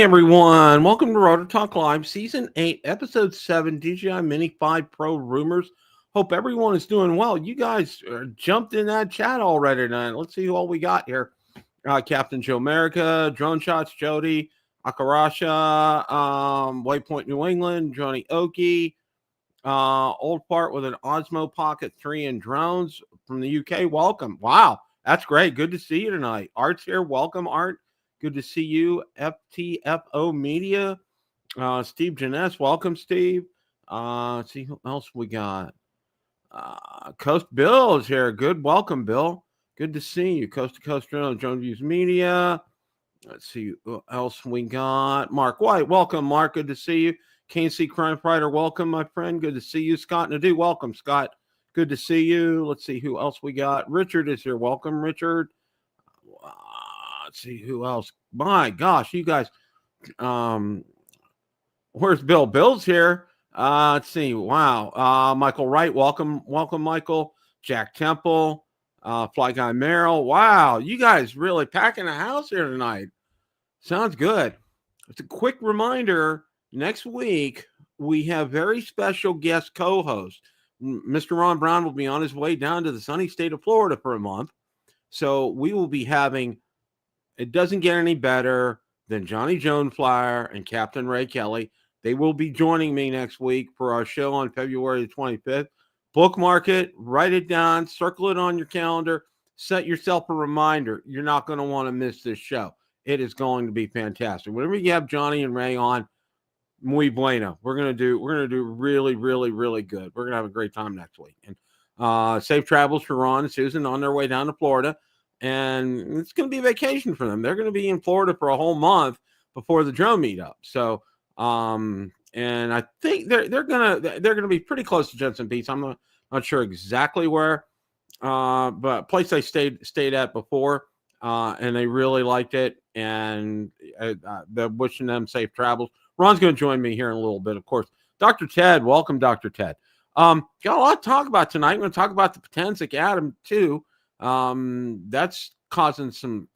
everyone, welcome to Rotor Talk Live, Season 8, Episode 7, DJI Mini 5 Pro Rumors. Hope everyone is doing well. You guys jumped in that chat already tonight. Let's see who all we got here. Captain Joe America, Drone Shots, Jody, Akarasha, Waypoint New England, Johnny Oki, Old Part with an Osmo Pocket 3 and drones from the UK. Welcome. Wow, that's great. Good to see you tonight. Art's here. Welcome, Art. Good to see you. FTFO Media. Steve Janess. Welcome, Steve. Let's see who else we got. Coast Bill is here. Good. Welcome, Bill. Good to see you. Coast to Coast Drone Views Media. Let's see who else we got. Mark White. Welcome, Mark. Good to see you. KC Crime Fighter. Welcome, my friend. Good to see you. Scott Nadeau. Welcome, Scott. Good to see you. Let's see who else we got. Richard is here. Welcome, Richard. Let's see who else. My gosh, you guys. Where's Bill? Bill's here. Let's see. Wow. Michael Wright. Welcome, Michael. Jack Temple. Fly Guy Merrill. Wow, you guys really packing the house here tonight. Sounds good. It's a quick reminder. Next week we have very special guest co-host. Mr. Ron Brown will be on his way down to the sunny state of Florida for a month. So we will be having. It doesn't get any better than Johnny Joneflyer and Captain Ray Kelly. They will be joining me next week for our show on February the 25th. Bookmark it, write it down, circle it on your calendar, set yourself a reminder. You're not going to want to miss this show. It is going to be fantastic. Whenever you have Johnny and Ray on, muy bueno. We're going to do really, really, really good. We're going to have a great time next week. And safe travels for Ron and Susan on their way down to Florida. And it's going to be a vacation for them. They're going to be in Florida for a whole month before the drone meetup. So, and I think they're gonna be pretty close to Jensen Beach. I'm not sure exactly where, but place I stayed at before, and they really liked it. And they're wishing them safe travels. Ron's going to join me here in a little bit, of course. Dr. Ted, welcome, Dr. Ted. Got a lot to talk about tonight. I'm going to talk about the Potensic Atom too. That's causing some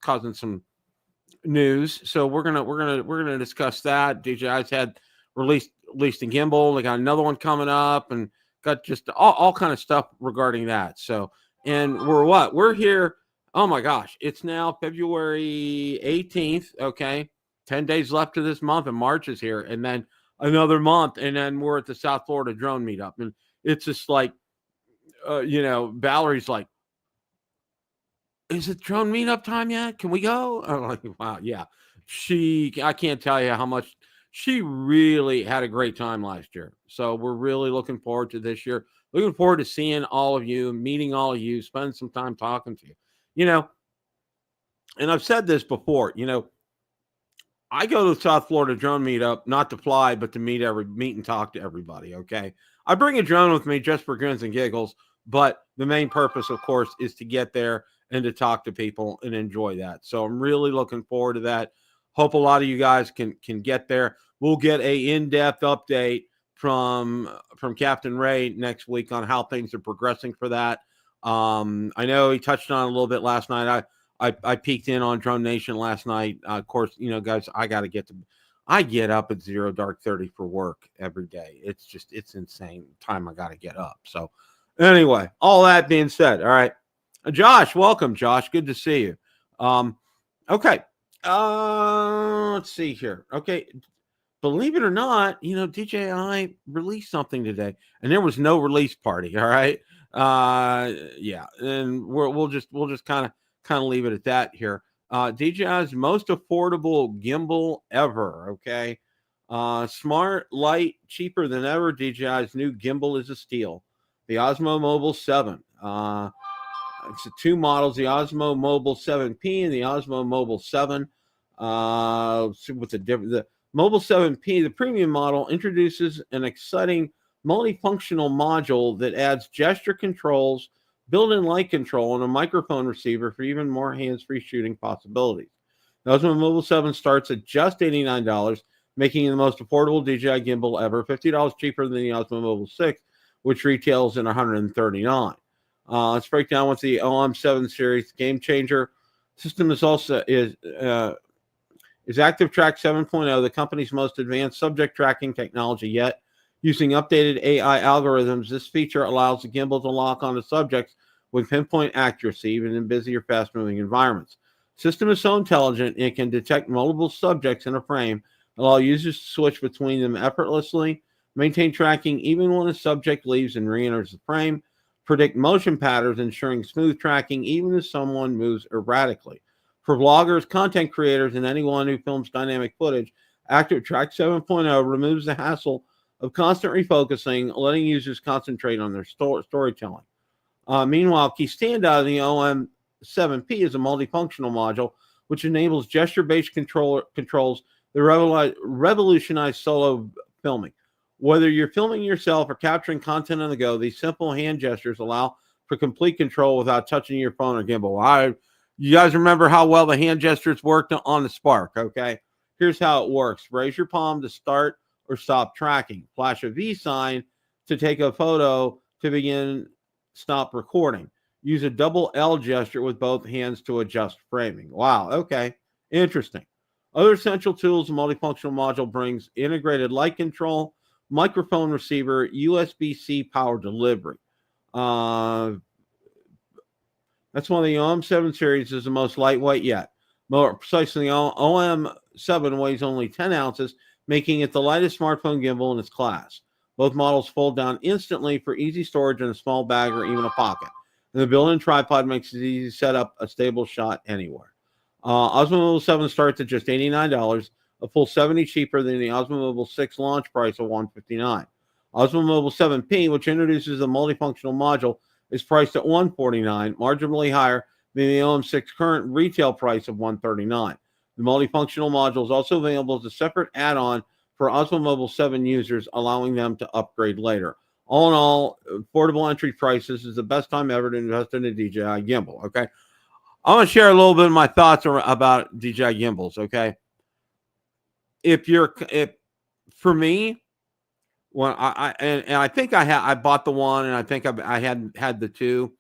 news. So we're gonna discuss that. DJI's had released a gimbal. They got another one coming up, and got just all kind of stuff regarding that. So, and we're here. Oh my gosh, it's now February 18th. Okay, 10 days left to this month, and March is here, and then another month, and then we're at the South Florida Drone Meetup, and it's just like, Valerie's like, is it drone meetup time yet? Can we go? I'm like, wow, yeah. I can't tell you how much she really had a great time last year. So we're really looking forward to this year. Looking forward to seeing all of you, meeting all of you, spending some time talking to you. And I've said this before, I go to the South Florida Drone Meetup, not to fly, but to meet and talk to everybody, okay? I bring a drone with me just for grins and giggles, but the main purpose, of course, is to get there and to talk to people and enjoy that. So I'm really looking forward to that. Hope a lot of you guys can get there. We'll get a in-depth update from Captain Ray next week on how things are progressing for that. I know he touched on it a little bit last night. I peeked in on Drone Nation last night. Of course, guys, I get up at 0 dark 30 for work every day. It's insane time I got to get up. So anyway, all that being said, all right. Josh, welcome, Josh. Good to see you. Okay. Let's see here. Okay. Believe it or not, DJI released something today, and there was no release party. All right. Yeah. And we'll just kind of leave it at that here. DJI's most affordable gimbal ever. Okay. Smart, light, cheaper than ever. DJI's new gimbal is a steal. The Osmo Mobile 7. It's the two models, the Osmo Mobile 7P and the Osmo Mobile 7. With the Mobile 7P, the premium model, introduces an exciting multifunctional module that adds gesture controls, built-in light control, and a microphone receiver for even more hands-free shooting possibilities. The Osmo Mobile 7 starts at just $89, making it the most affordable DJI gimbal ever, $50 cheaper than the Osmo Mobile 6, which retails at $139. Let's break down what's the OM7 series game changer. System is also is ActiveTrack 7.0, the company's most advanced subject tracking technology yet. Using updated AI algorithms, this feature allows the gimbal to lock onto subjects with pinpoint accuracy, even in busy or fast-moving environments. The system is so intelligent it can detect multiple subjects in a frame, allow users to switch between them effortlessly, maintain tracking even when a subject leaves and re-enters the frame, predict motion patterns, ensuring smooth tracking even if someone moves erratically. For vloggers, content creators, and anyone who films dynamic footage, ActiveTrack 7.0 removes the hassle of constant refocusing, letting users concentrate on their storytelling. Meanwhile, key standout in the OM7P is a multifunctional module, which enables gesture-based controls that revolutionize solo filming. Whether you're filming yourself or capturing content on the go, these simple hand gestures allow for complete control without touching your phone or gimbal. You guys remember how well the hand gestures worked on the Spark, okay? Here's how it works. Raise your palm to start or stop tracking. Flash a V sign to take a photo to begin stop recording. Use a double L gesture with both hands to adjust framing. Wow, okay, interesting. Other essential tools the multifunctional module brings: integrated light control, microphone receiver, USB-C power delivery. That's one of the OM7 series is the most lightweight yet. More precisely, the OM7 weighs only 10 ounces, making it the lightest smartphone gimbal in its class. Both models fold down instantly for easy storage in a small bag or even a pocket. And the built-in tripod makes it easy to set up a stable shot anywhere. Osmo Mobile 7 starts at just $89, a full $70 cheaper than the Osmo Mobile 6 launch price of $159. Osmo Mobile 7P, which introduces a multifunctional module, is priced at $149, marginally higher than the OM6 current retail price of $139. The multifunctional module is also available as a separate add-on for Osmo Mobile 7 users, allowing them to upgrade later. All in all, affordable entry prices is the best time ever to invest in a DJI gimbal, okay? I want to share a little bit of my thoughts about DJI gimbals, okay? For me, when I think I bought the one, and I think I had the two,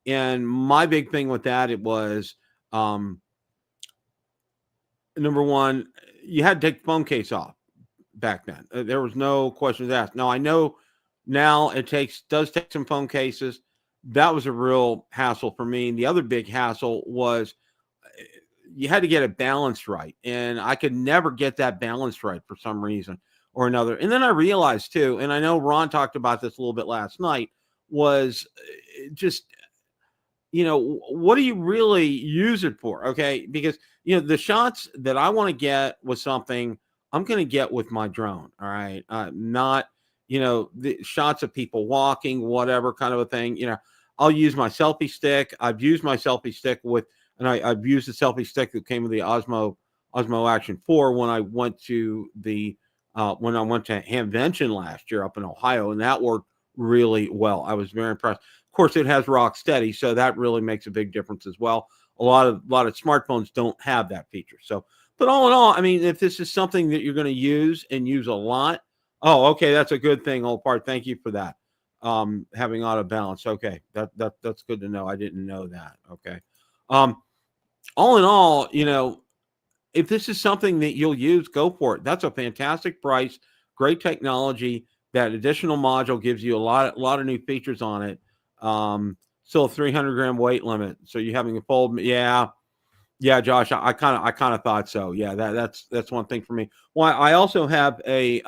and my big thing with that, it was number one, you had to take the phone case off back then. There was no questions asked. Now I know now it does take some phone cases. That was a real hassle for me. And the other big hassle was you had to get it balanced right, and I could never get that balanced right for some reason or another. And then I realized too, and I know Ron talked about this a little bit last night, was just, what do you really use it for? Okay. Because, the shots that I want to get with something, I'm going to get with my drone. All right. Not, the shots of people walking, whatever kind of a thing. I'll use my selfie stick. I've used my selfie stick I've used the selfie stick that came with the Osmo Action 4 when I went to Hamvention last year up in Ohio, and that worked really well. I was very impressed. Of course, it has rock steady, so that really makes a big difference as well. A lot of smartphones don't have that feature. So, but all in all, I mean, if this is something that you're going to use and use a lot, oh, okay, that's a good thing, old part. Thank you for that. Having auto balance. Okay, that's good to know. I didn't know that. Okay. All in all, if this is something that you'll use, go for it. That's a fantastic price, great technology. That additional module gives you a lot of new features on it. Still a 300-gram weight limit, so you're having a fold. Yeah, Josh, I kind of thought so. Yeah, that's one thing for me. Well, I also have a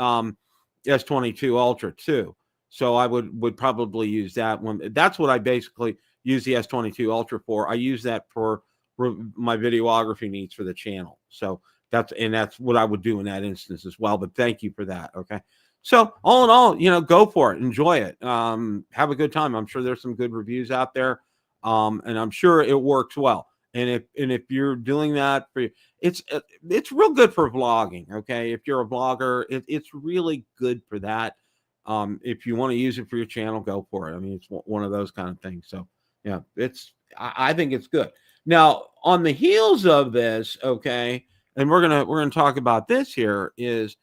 S22 Ultra too, so I would probably use that one. That's what I basically use the S22 Ultra for. I use that for my videography needs for the channel. So that's what I would do in that instance as well. But thank you for that. Okay. So all in all, go for it. Enjoy it. Have a good time. I'm sure there's some good reviews out there. And I'm sure it works well. And if you're doing that it's real good for vlogging. Okay. If you're a vlogger, it's really good for that. If you want to use it for your channel, go for it. I mean, it's one of those kind of things. So yeah, I think it's good. Now, on the heels of this, okay, and we're gonna talk about this here is,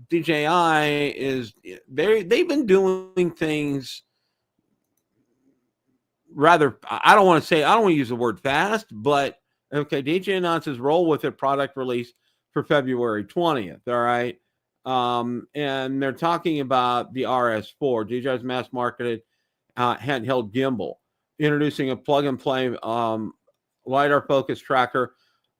DJI is they've been doing things rather. I don't want to use the word fast, but Okay, DJI announces roll with it product release for February 20th. All right. And they're talking about the RS4, DJI's mass marketed handheld gimbal, introducing a plug and play LiDAR focus tracker.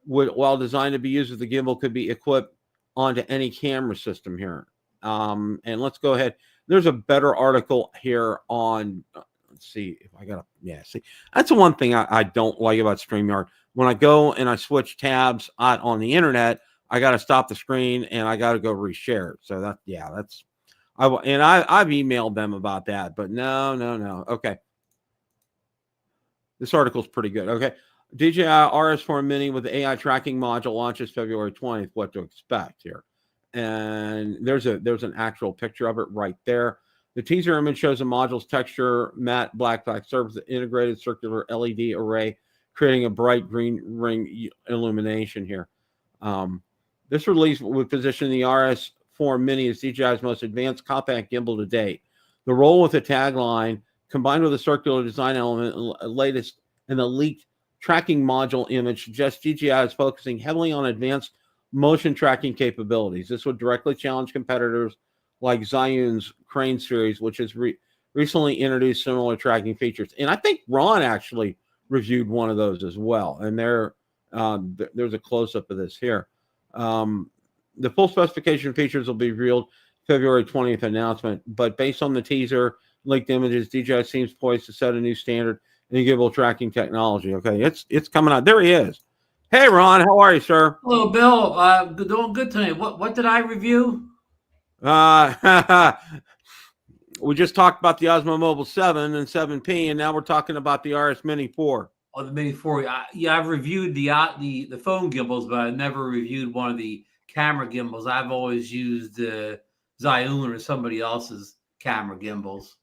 While designed to be used with the gimbal, could be equipped onto any camera system here. And let's go ahead. There's a better article here on, let's see if I got see, that's the one thing I don't like about StreamYard. When I go and I switch tabs on the internet, I got to stop the screen and I got to go reshare. So that's, I've emailed them about that, but no. Okay. This article is pretty good. Okay. DJI RS4 Mini with the AI tracking module launches February 20th. What to expect here. And there's an actual picture of it right there. The teaser image shows the module's texture matte black surface, the integrated circular LED array, creating a bright green ring illumination here. This release would position the RS4 Mini as DJI's most advanced compact gimbal to date. The roll with a tagline, combined with a circular design element, latest and the leaked tracking module image, suggests DJI is focusing heavily on advanced motion tracking capabilities. This would directly challenge competitors like Zhiyun's Crane series, which has recently introduced similar tracking features. And I think Ron actually reviewed one of those as well. And there's a close-up of this here. The full specification features will be revealed February 20th announcement, but based on the teaser, leaked images, DJI seems poised to set a new standard in gimbal tracking technology. Okay, it's coming out. There he is. Hey, Ron, how are you, sir? Hello, Bill. Doing good tonight. What did I review? We just talked about the Osmo Mobile 7 and 7P, and now we're talking about the RS Mini 4. Oh, the Mini 4. Yeah, I've reviewed the phone gimbals, but I've never reviewed one of the camera gimbals. I've always used Zhiyun or somebody else's camera gimbals.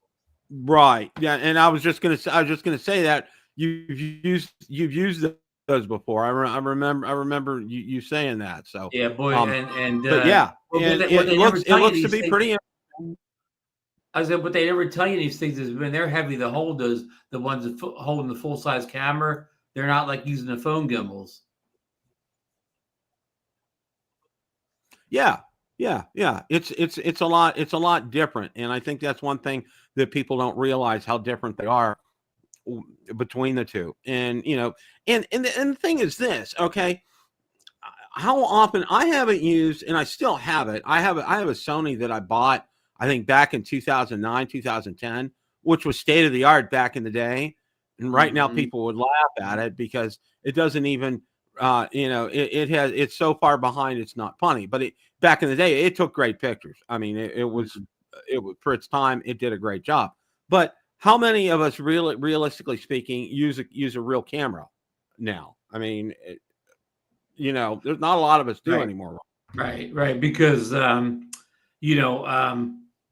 Right. Yeah, and I was just gonna say that you've used those before. I remember you saying that. So yeah, boy, but yeah, it looks to be pretty. I said, but they never tell you these things is when they're heavy to hold, the ones that holding the full size camera, they're not like using the phone gimbals. Yeah. It's a lot different, and I think that's one thing that people don't realize how different they are between the two. And and the thing is this, okay? How often I haven't used, and I still have it. I have a Sony that I bought, I think back in 2009, 2010, which was state of the art back in the day. And right now people would laugh at it because it doesn't even, it's so far behind. It's not funny, but back in the day, it took great pictures. I mean, it was for its time, it did a great job. But how many of us realistically speaking use a real camera now? I mean, there's not a lot of us do anymore. Right. Because,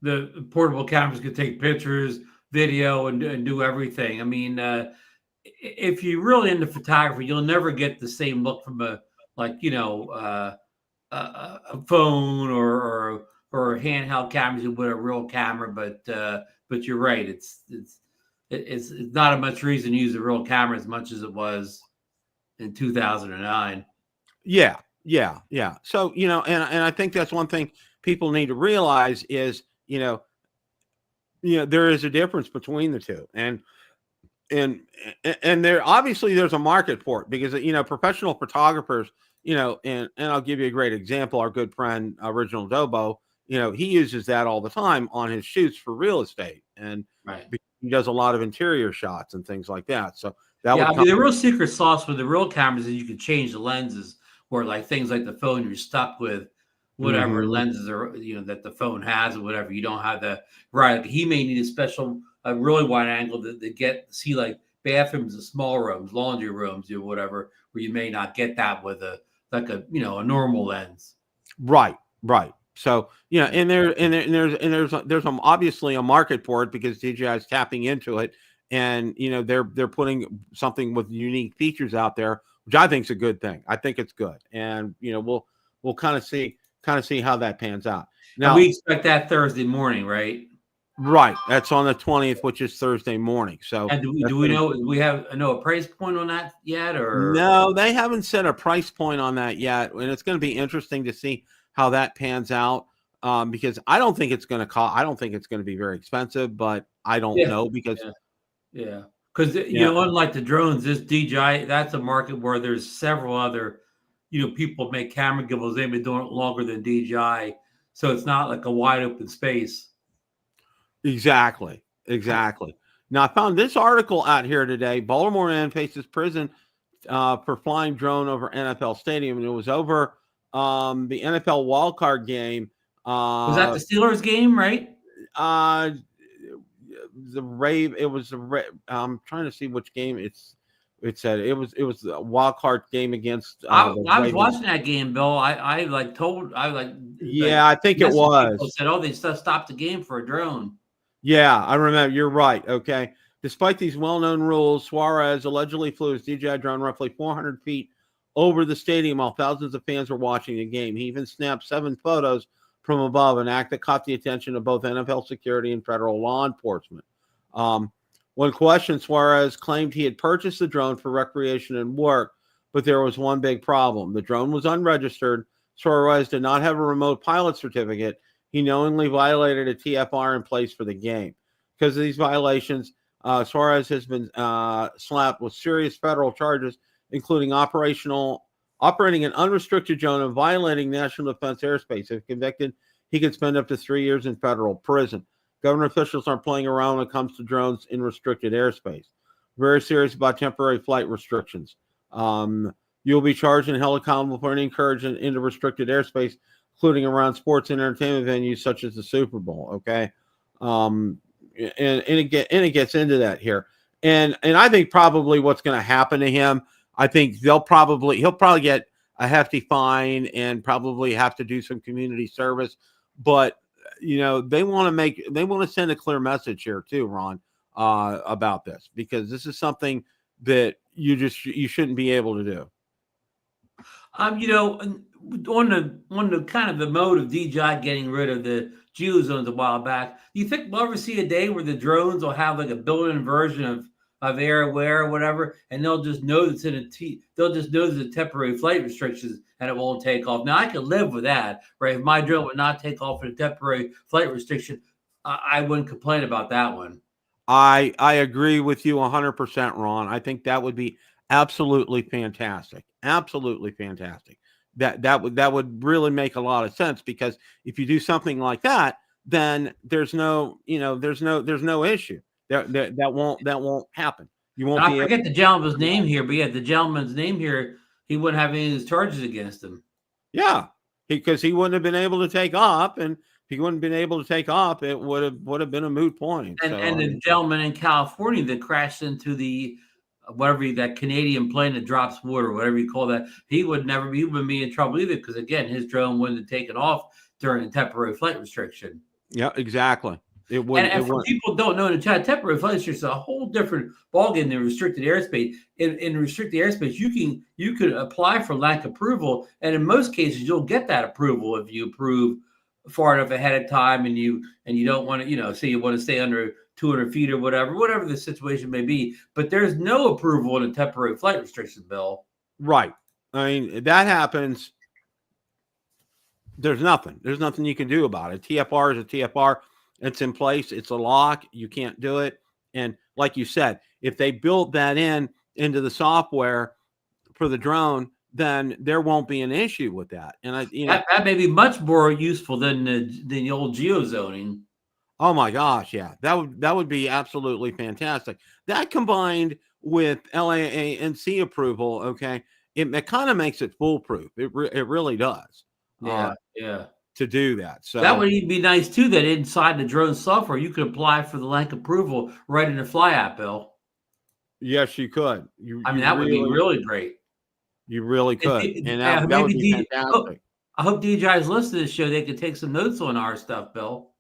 the portable cameras could take pictures, video, and do everything. I mean, if you're really into photography, you'll never get the same look from a phone or a handheld camera with a real camera. But you're right. It's not much reason to use a real camera as much as it was in 2009. Yeah. So, and I think that's one thing people need to realize is, there is a difference between the two, and there obviously there's a market for it because, professional photographers, and I'll give you a great example. Our good friend, Original Dobo, he uses that all the time on his shoots for real estate, and he does a lot of interior shots and things like that. So the real secret sauce with the real cameras is you can change the lenses, or like things like the phone, you're stuck with whatever lenses are, that the phone has or whatever. You don't have he may need a really wide angle to see like bathrooms and small rooms, laundry rooms, or whatever, where you may not get that with a normal lens. Right. So, and there's obviously a market for it because DJI is tapping into it, and they're putting something with unique features out there, which I think is a good thing. I think it's good, and we'll kind of see how that pans out. Now, and we expect that Thursday morning, right? Right. That's on the 20th, which is Thursday morning. So And do we know a price point on that yet, or no, they haven't set a price point on that yet, and it's going to be interesting to see how that pans out. Because I don't think it's going to cost. I don't think it's going to be very expensive, but I don't yeah, know because yeah, because yeah, unlike the drones, this DJI, that's a market where there's several other people make camera gimbals. They've been doing it longer than DJI, so it's not like a wide open space. exactly, exactly. Now I found this article out here today. Baltimore man faces prison for flying drone over NFL stadium, and it was over the NFL wildcard game. Was that the Steelers game, right? The Rave. It was I'm trying to see which game it said. It was the wild card game against I the was Ravens. watching that game, Bill. I Yeah, I think it was. People said, "Oh, they stopped the game for a drone." Yeah, I remember. You're right. Okay. Despite these well-known rules, Suarez allegedly flew his DJI drone roughly 400 feet over the stadium while thousands of fans were watching the game. He even snapped 7 photos from above, an act that caught the attention of both NFL security and federal law enforcement. When questioned, Suarez claimed he had purchased the drone for recreation and work, but there was one big problem. The drone was unregistered. Suarez did not have a remote pilot certificate. He knowingly violated a TFR in place for the game. Because of these violations, Suarez has been slapped with serious federal charges, including operating an unrestricted drone and violating national defense airspace. If convicted, he could spend up to 3 years in federal prison. Government officials aren't playing around when it comes to drones in restricted airspace. Very serious about temporary flight restrictions. You'll be charged and held accountable for any incursion into restricted airspace, including around sports and entertainment venues such as the Super Bowl. Okay, and it gets into that here, and I think probably what's going to happen to him, I think he'll probably get a hefty fine and probably have to do some community service, but they want to send a clear message here too, Ron, about this, because this is something that you shouldn't be able to do. On the kind of the mode of DJI getting rid of the geozones a while back, do you think we'll ever see a day where the drones will have like a built-in version of Air Aware or whatever, and they'll just know it's they'll just know there's a temporary flight restrictions and it won't take off? Now I could live with that, right? If my drone would not take off for the temporary flight restriction, I wouldn't complain about that one. I agree with you 100%, Ron. I think that would be absolutely fantastic. Absolutely fantastic. That would really make a lot of sense, because if you do something like that, then there's no issue. That won't happen. You won't I forget the gentleman's name here, but yeah, the gentleman's name here, he wouldn't have any of his charges against him. Yeah, because he wouldn't have been able to take off, and if he wouldn't have been able to take off, it would have been a moot point. And the gentleman in California that crashed into the that Canadian plane that drops water, whatever you call that, he wouldn't be in trouble either, because again, his drone wouldn't have taken off during a temporary flight restriction. Yeah, exactly. It would. And for people who don't know, the temporary flight restriction is a whole different ballgame than restricted airspace. In restricted airspace, you can apply for lack approval, and in most cases, you'll get that approval if you approve far enough ahead of time, and you don't want to, say you want to stay under 200 feet or whatever the situation may be. But there's no approval in a temporary flight restriction bill. Right. I mean, that happens. There's nothing you can do about it. TFR is a TFR. It's in place. It's a lock. You can't do it. And like you said, if they built that into the software for the drone, then there won't be an issue with that. And that may be much more useful than the old geozoning. Oh my gosh, yeah, that would be absolutely fantastic. That combined with LAANC approval, okay, it kind of makes it foolproof. It really does. Yeah. To do that, so that would even be nice too. That inside the drone software, you could apply for the LANC approval right in the Fly app, Bill. Yes, you could. That would be really great. You really could, and that would be fantastic. I hope DJI's listening to this show. They could take some notes on our stuff, Bill.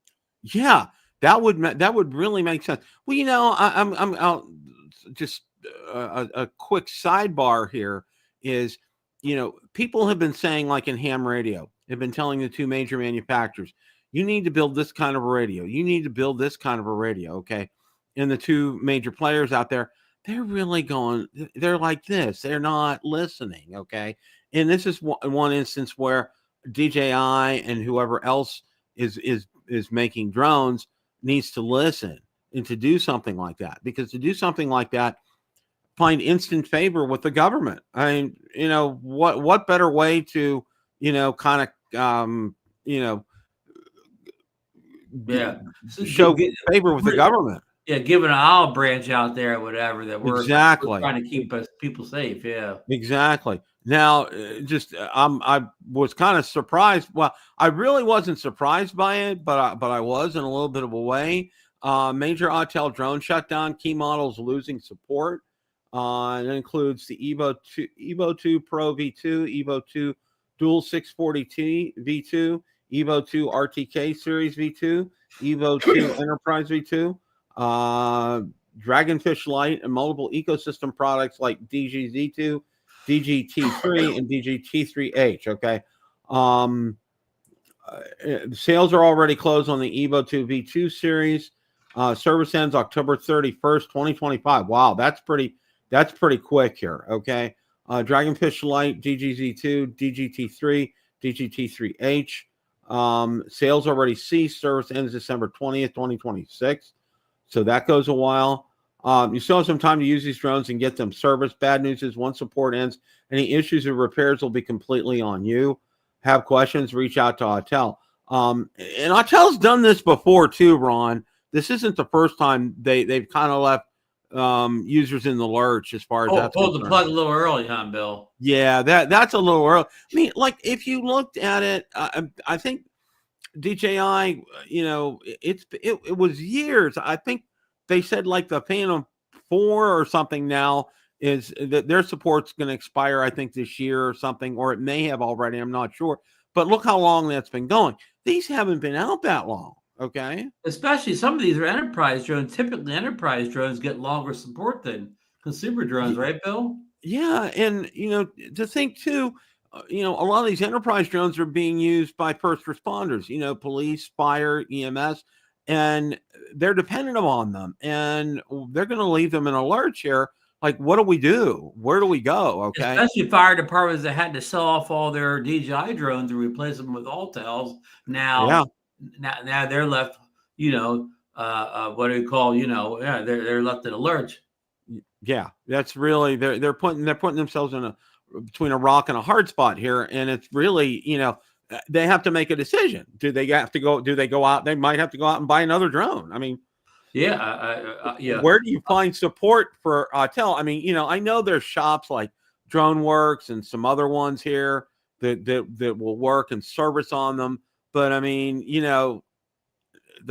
Yeah, that would really make sense. Well, I'll just a quick sidebar here is, people have been saying, like in ham radio, have been telling the two major manufacturers, you need to build this kind of a radio. You need to build this kind of a radio. Okay. And the two major players out there, they're really going, they're like this. They're not listening. Okay. And this is one instance where DJI and whoever else is making drones needs to listen and to do something like that, because to do something like that, find instant favor with the government. I mean, what better way to, kind of, show favor with the government. Yeah, giving an olive branch out there, or whatever, that we're trying to keep people safe. Yeah, exactly. Now, I was kind of surprised. Well, I really wasn't surprised by it, but I was in a little bit of a way. Major Autel drone shutdown. Key models losing support. It includes the Evo 2 Pro V2, Evo 2 Dual 640T V2, Evo 2 RTK Series V2, Evo 2 Enterprise V2, Dragonfish Lite, and multiple ecosystem products like DJI Z2, DJI T3, and DJI T3H. Okay. Sales are already closed on the Evo 2 V2 series. Service ends October 31st, 2025. Wow, that's pretty quick here. Okay. Dragonfish Lite, DJI Z2, DJI T3, DJI T3H. Sales already ceased. Service ends December 20th, 2026. So that goes a while. You still have some time to use these drones and get them serviced. Bad news is once support ends, any issues or repairs will be completely on you. Have questions, reach out to Autel. And Autel's done this before too, Ron. This isn't the first time they've kind of left users in the lurch as far as that's pulled the plug a little early, huh, Bill? Yeah, that's a little early. I mean, like if you looked at it, I think DJI, it was years. I think they said like the Phantom 4 or something now is that their support's going to expire, I think this year or something, or it may have already. I'm not sure. But look how long that's been going. These haven't been out that long. Okay. Especially some of these are enterprise drones. Typically, enterprise drones get longer support than consumer drones, right, Bill? Yeah. And, to think too, a lot of these enterprise drones are being used by first responders, police, fire, EMS, and they're dependent on them. And they're going to leave them in a lurch here. Like, what do we do? Where do we go? Okay. Especially fire departments that had to sell off all their DJI drones and replace them with Autels. Now they're left, what do you call, they're left in a lurch. Yeah, that's really they're putting themselves in between a rock and a hard spot here, and it's really they have to make a decision. Do they go out? They might have to go out and buy another drone. I mean, yeah. Where do you find support for Autel? I mean, I know there's shops like DroneWorks and some other ones here that will work and service on them. But I mean, to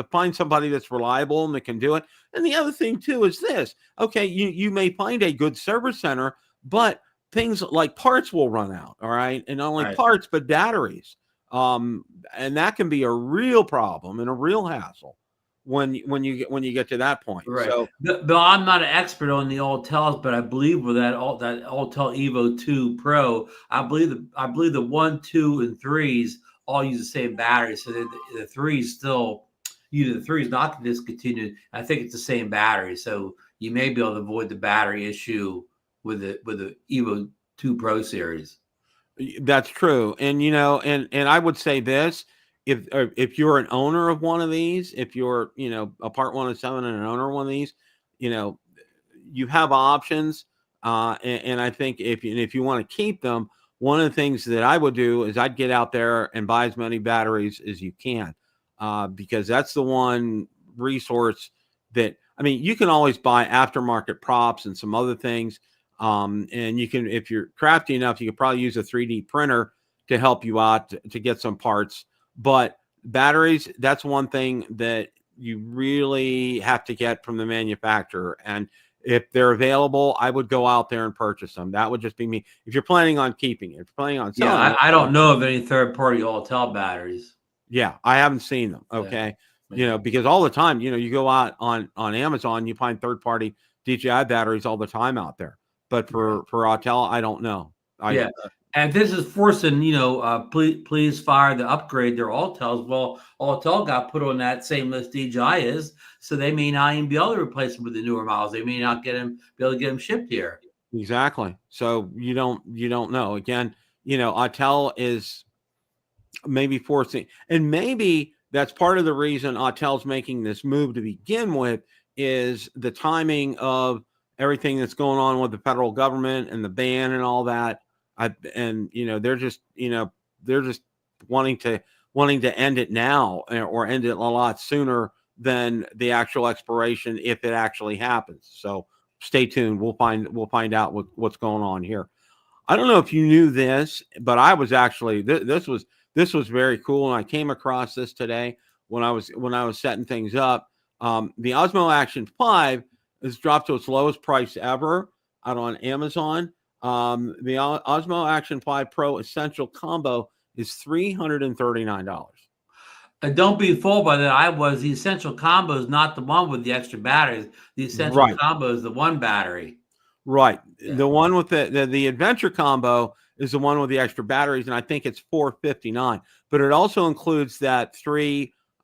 find somebody that's reliable and that can do it. And the other thing too is this. Okay, you may find a good service center, but things like parts will run out. All right, and not only parts but batteries. And that can be a real problem and a real hassle when you get to that point. Right. So, but I'm not an expert on the Autels, but I believe with that Autel Evo 2 Pro, I believe the 1, 2, and 3s all use the same battery. So the 3s still, the 3 is not discontinued. I think it's the same battery, so you may be able to avoid the battery issue with the Evo 2 Pro series. That's true. And and I would say this, if you're an owner of one of these, if you're a Part 107 and an owner of one of these, you have options. And I think if you want to keep them, one of the things that I would do is I'd get out there and buy as many batteries as you can, because that's the one resource that, I mean, you can always buy aftermarket props and some other things. And you can, if you're crafty enough, you could probably use a 3D printer to help you out to get some parts. But batteries, that's one thing that you really have to get from the manufacturer. And if they're available, I would go out there and purchase them. That would just be me. If you're planning on keeping it, if you're planning on selling I don't know of any third-party Autel batteries. Yeah, I haven't seen them. Okay. Yeah. Because all the time, you go out on Amazon, you find third-party DJI batteries all the time out there. But for Autel, I don't know. And this is forcing, please fire the upgrade their Altels. Well, Altel got put on that same list DJI is, so they may not even be able to replace them with the newer models. They may not be able to get them shipped here. Exactly. So you don't know. Again, Autel is maybe forcing, and maybe that's part of the reason Autel's making this move to begin with, is the timing of everything that's going on with the federal government and the ban and all that. They're just wanting to end it now, or end it a lot sooner than the actual expiration, if it actually happens. So stay tuned. We'll find out what's going on here. I don't know if you knew this, but I was actually this was very cool, and I came across this today when I was setting things up. The Osmo Action 5 has dropped to its lowest price ever out on Amazon. The Osmo Action 5 Pro Essential Combo is $339. And don't be fooled by that. The Essential Combo is not the one with the extra batteries. The Essential Right. Combo is the one battery. Right. Yeah. The one with the Adventure Combo is the one with the extra batteries, and I think it's $459. But it also includes that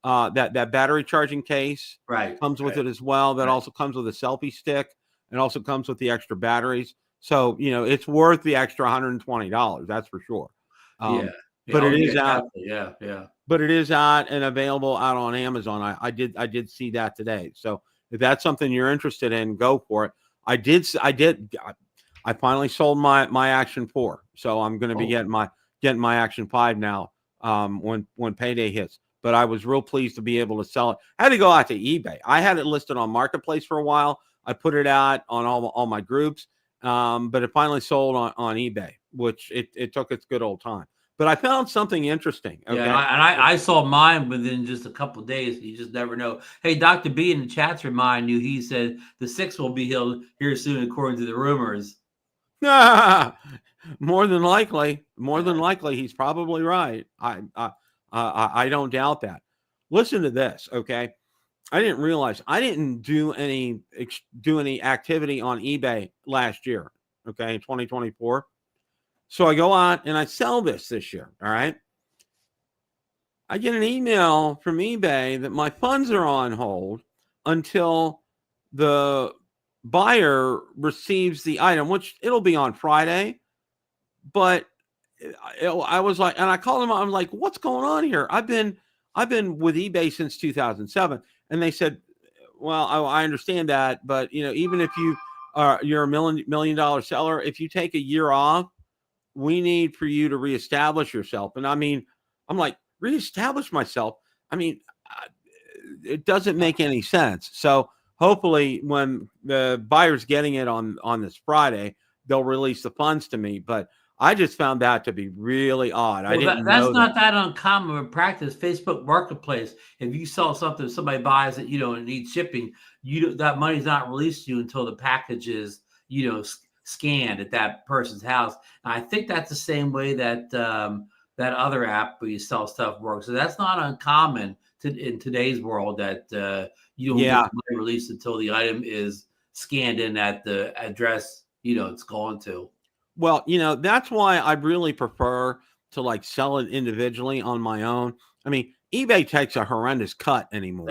that battery charging case. Right. Comes with it as well. That also comes with a selfie stick, and also comes with the extra batteries. So it's worth the extra $120. That's for sure. But it is out. Yeah. But it is out and available out on Amazon. I did see that today. So if that's something you're interested in, go for it. I finally sold my Action 4, so I'm going to be getting my Action 5 now when payday hits. But I was real pleased to be able to sell it. I had to go out to eBay. I had it listed on Marketplace for a while. I put it out on all my groups, but it finally sold on eBay, which it took its good old time. But I found something interesting. Okay? Yeah, and I saw mine within just a couple of days. You just never know. Hey, Dr. B in the chat's remind you. He said the 6 will be here soon, according to the rumors. More than likely, he's probably right. I don't doubt that. Listen to this, okay? I didn't realize I didn't do any activity on eBay last year, okay, in 2024. So I go out and I sell this year, all right? I get an email from eBay that my funds are on hold until the buyer receives the item, which it'll be on Friday. But I was like, and I called them. I'm like, what's going on here? I've been with eBay since 2007, and they said, well, I understand that, but even if you're a million dollar seller, if you take a year off, we need for you to reestablish yourself. And I mean, I'm like, reestablish myself? I mean, it doesn't make any sense. So hopefully when the buyer's getting it on this Friday, they'll release the funds to me. But I just found that to be really odd. Well, I didn't that's know not that uncommon in practice. Facebook Marketplace, if you sell something, somebody buys it, and it needs shipping, that money's not released to you until the package is, scanned at that person's house. And I think that's the same way that that other app where you sell stuff works. So that's not uncommon in today's world that you don't get the money released until the item is scanned in at the address it's going to. Well, that's why I really prefer to sell it individually on my own. I mean, eBay takes a horrendous cut anymore.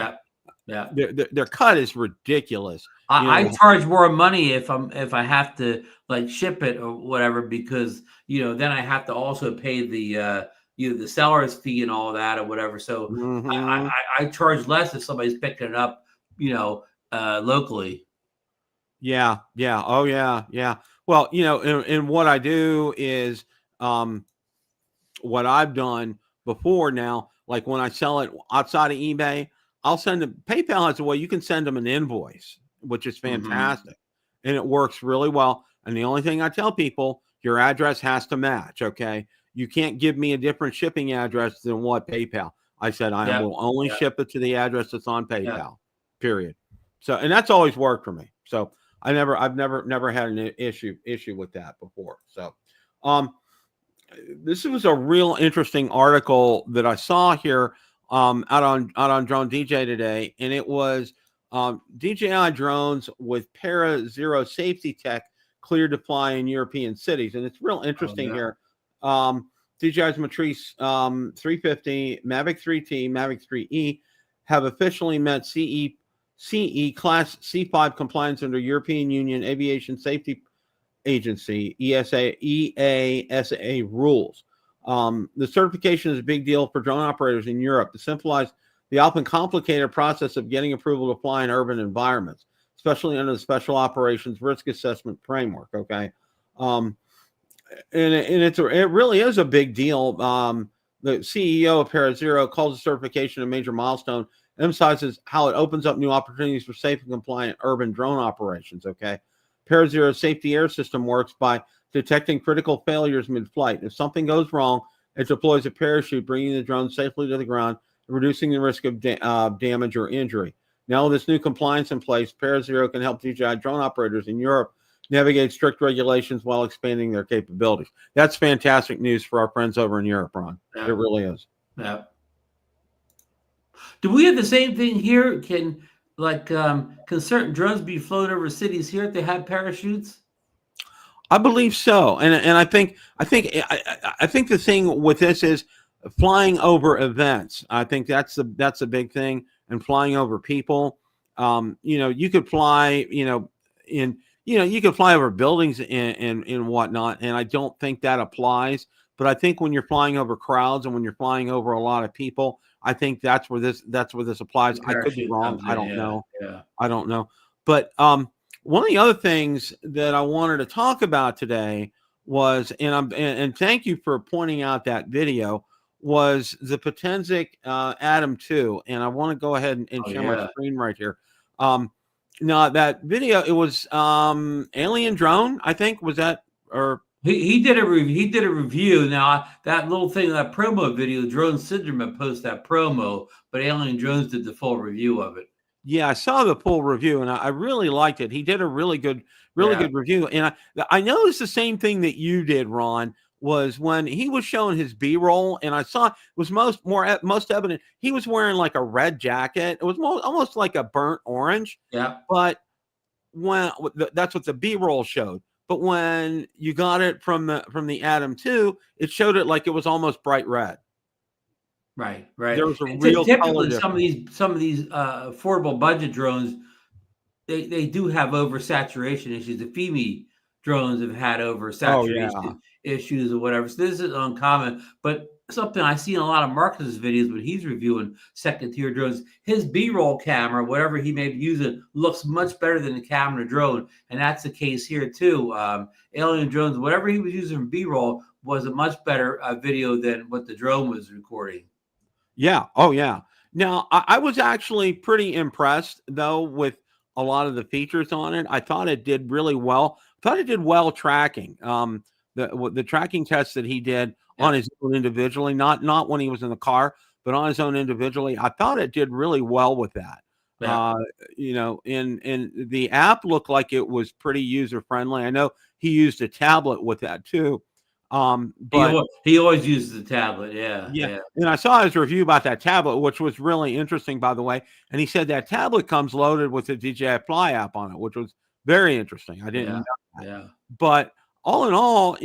Yeah. Their cut is ridiculous. I charge more money if I have to ship it or whatever, because then I have to also pay the the seller's fee and all that or whatever. So I charge less if somebody's picking it up locally. Yeah. Oh yeah. Well, and what I do is what I've done before now, like when I sell it outside of eBay, I'll send them. PayPal has a way you can send them an invoice, which is fantastic. And it works really well. And the only thing I tell people, your address has to match, okay? You can't give me a different shipping address than what PayPal. I said I will only ship it to the address that's on PayPal, period. So, and that's always worked for me. So I've never had an issue with that before. So this was a real interesting article that I saw here out on Drone DJ today, and it was DJI drones with Para Zero safety tech cleared to fly in European cities. And it's real interesting here. DJI's Matrice 350, Mavic 3T, Mavic 3E have officially met CE Class C5 compliance under European Union Aviation Safety Agency EASA rules. The certification is a big deal for drone operators in Europe. It simplifies the often complicated process of getting approval to fly in urban environments, especially under the Special Operations Risk Assessment Framework. Okay, and it really is a big deal. The CEO of ParaZero calls the certification a major milestone, emphasizes how it opens up new opportunities for safe and compliant urban drone operations. Okay, ParaZero's safety air system works by detecting critical failures mid-flight. If something goes wrong, it deploys a parachute, bringing the drone safely to the ground, reducing the risk of damage or injury. Now, with this new compliance in place, ParaZero can help DJI drone operators in Europe navigate strict regulations while expanding their capabilities. That's fantastic news for our friends over in Europe, Ron. Yeah. It really is. Yeah. Do we have the same thing here? Can certain drones be flown over cities here if they have parachutes? I believe so, and I think the thing with this is flying over events. I think that's a big thing, and flying over people. You could fly, you could fly over buildings and whatnot, and I don't think that applies. But I think when you're flying over crowds and when you're flying over a lot of people, I think that's where this applies. I could be wrong. I don't know. Yeah. I don't know. But one of the other things that I wanted to talk about today was, and thank you for pointing out that video, was the Potenzic Atom 2. And I want to go ahead and share my screen right here. Now that video, it was Alien Drone, I think, was that, or he did a review. He did a review. Now that little thing, that promo video, Drone Syndrome posted that promo, but Alien Drones did the full review of it. Yeah, I saw the full review, and I really liked it. He did a really good review. And I noticed the same thing that you did, Ron, was when he was showing his B-roll, and I saw it was most evident he was wearing like a red jacket. It was almost like a burnt orange. Yeah. But that's what the B-roll showed. But when you got it from the Atom 2, it showed it like it was almost bright red. Right. There was a real typically some of these affordable budget drones, they do have oversaturation issues. The FEMI drones have had oversaturation issues or whatever. So this is uncommon, but something I see in a lot of Marcus's videos when he's reviewing second-tier drones, his B-roll camera, whatever he may be using, looks much better than the camera drone, and that's the case here too. Alien Drones, whatever he was using for B-roll was a much better video than what the drone was recording. Yeah. Oh, yeah. Now, I was actually pretty impressed, though, with a lot of the features on it. I thought it did really well. I thought it did well tracking. The tracking tests that he did on his own individually, not when he was in the car, but on his own individually, I thought it did really well with that. Yeah. And the app looked like it was pretty user-friendly. I know he used a tablet with that, too. But he always uses the tablet. Yeah. And I saw his review about that tablet, which was really interesting, by the way. And he said that tablet comes loaded with the DJI Fly app on it, which was very interesting. I didn't know that. Yeah. But all in all,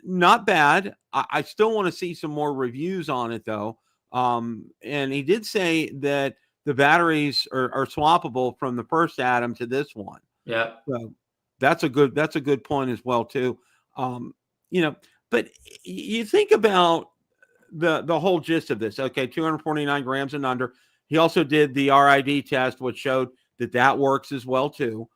not bad. I still want to see some more reviews on it, though. And he did say that the batteries are swappable from the first Atom to this one. Yeah. So that's a good point as well, too. But you think about the whole gist of this. Okay, 249 grams and under. He also did the RID test, which showed that works as well too,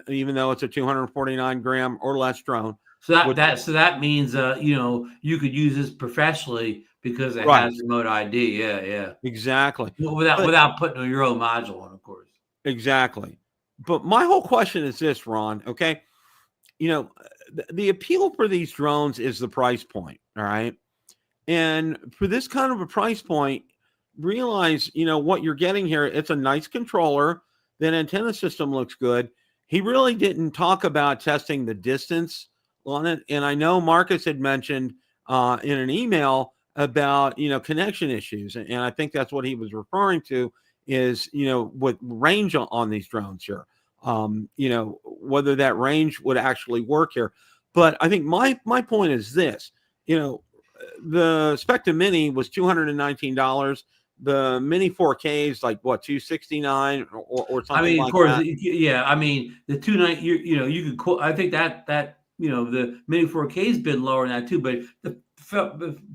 even though it's a 249 gram or less drone. So that means you could use this professionally because it has remote ID. Yeah. Exactly. Without putting your own module on, of course. Exactly. But my whole question is this, Ron. Okay. The appeal for these drones is the price point. All right. And for this kind of a price point, realize, what you're getting here. It's a nice controller. That antenna system looks good. He really didn't talk about testing the distance on it. And I know Marcus had mentioned in an email about, connection issues. And I think that's what he was referring to is, with range on these drones here. Whether that range would actually work here. But I think my point is this, you know, the Spectre Mini was $219. The Mini 4K is like what, $269 or something. I mean, like of course, that. yeah. I mean, the 290, you could quote. I think that the Mini 4K has been lower than that too. But the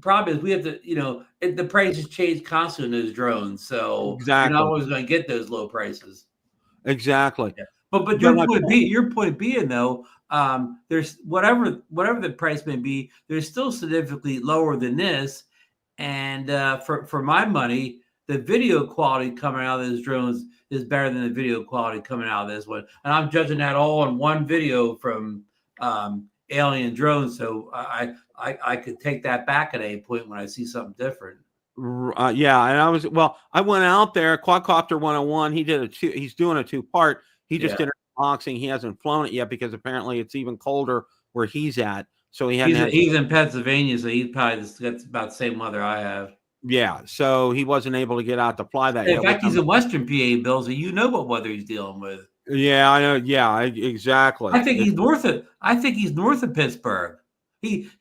problem is we have to, the prices change constantly in those drones, so you're not Exactly. always going to get those low prices. Exactly. Yeah. But your point being though, there's whatever the price may be, there's still significantly lower than this. And for my money, the video quality coming out of those drones is better than the video quality coming out of this one. And I'm judging that all in one video from Alien Drones. So I could take that back at any point when I see something different. Yeah, and I went out there, Quadcopter 101. He's doing a 2-part. He just did an unboxing. He hasn't flown it yet because apparently it's even colder where he's at. So he's in Pennsylvania, so he's probably got about the same weather I have. Yeah, so he wasn't able to get out to fly that. In fact, he's in Western PA, Bill, so you know what weather he's dealing with. Yeah, I know. Yeah, exactly. I think he's north of Pittsburgh. He's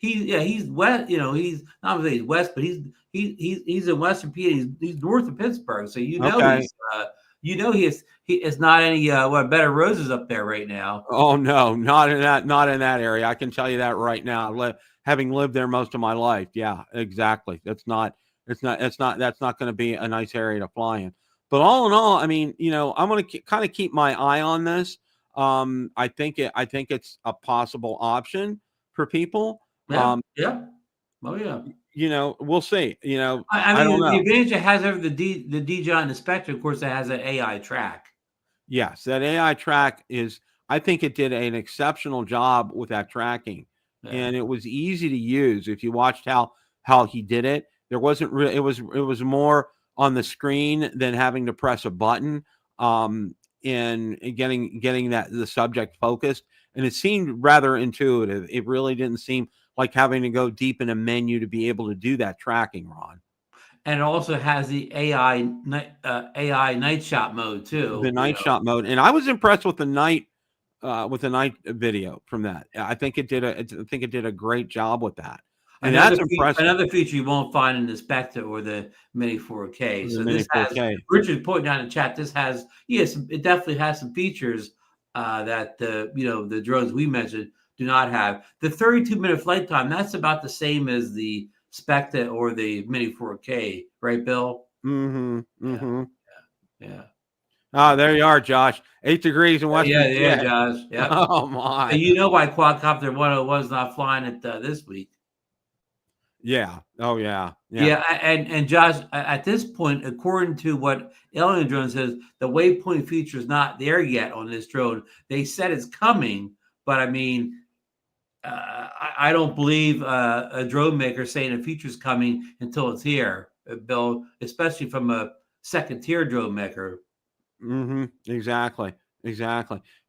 west. He's not really west, but he's in Western PA. He's north of Pittsburgh, so okay. He is not any bed of roses up there right now. Oh no, not in that area. I can tell you that right now. Having lived there most of my life. Yeah, exactly. That's not going to be a nice area to fly in. But all in all, I mean, I'm going to kind of keep my eye on this. I think it's a possible option for people. Yeah. Oh yeah. We'll see. I mean, I don't know. The advantage it has over the DJI and the Spectre, of course, it has an AI track. Yes, that AI track I think it did an exceptional job with that tracking, and it was easy to use. If you watched how he did it, there wasn't really. It was more on the screen than having to press a button, and getting the subject focused. And it seemed rather intuitive. It really didn't seem like having to go deep in a menu to be able to do that tracking, Ron. And it also has the AI night shot mode too. The night shot mode, and I was impressed with the night video from that. I think it did a great job with that. And that's impressive. Another feature you won't find in the Spectre or the Mini 4K. So this has, Richard pointing out in the chat, it definitely has some features that the drones we mentioned do not have. The 32-minute flight time, that's about the same as the Spectre or the Mini 4K, right, Bill? Mm-hmm. Yeah. Oh, there you are, Josh. 8 degrees in Western. Yeah, Josh. Yeah. Oh my. And you know why Quadcopter 101 is not flying it this week? Yeah. Oh yeah. Yeah. And Josh, at this point, according to what Alien Drone says, the waypoint feature is not there yet on this drone. They said it's coming, but I mean, I don't believe a drone maker saying a feature's coming until it's here, Bill, especially from a second-tier drone maker. Mm-hmm. Exactly.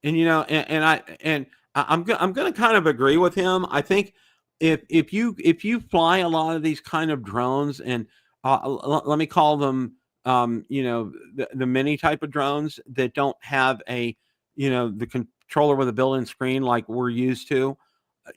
And I'm going to kind of agree with him. I think if you fly a lot of these kind of drones, and let me call them the mini type of drones that don't have the controller with a built-in screen like we're used to,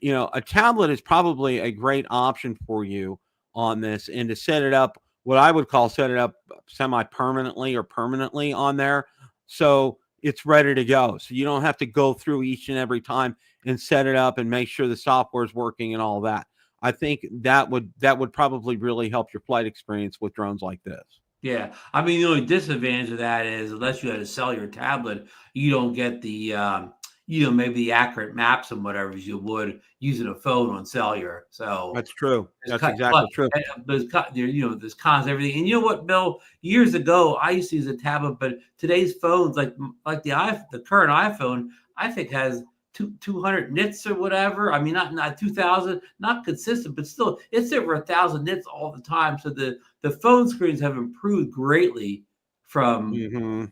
a tablet is probably a great option for you on this, and to set it up, what I would call set it up semi-permanently or permanently on there, so it's ready to go. So you don't have to go through each and every time and set it up and make sure the software is working and all that. I think that would probably really help your flight experience with drones like this. Yeah. I mean, the only disadvantage of that is unless you had a cellular tablet, you don't get the, maybe the accurate maps and whatever as you would using a phone on cellular. So that's true. That's exactly true. There's cons and everything. And you know what, Bill? Years ago, I used to use a tablet, but today's phones, like the current iPhone, I think has 200 nits or whatever. I mean, not 2,000, not consistent, but still, it's over 1,000 nits all the time. So the phone screens have improved greatly from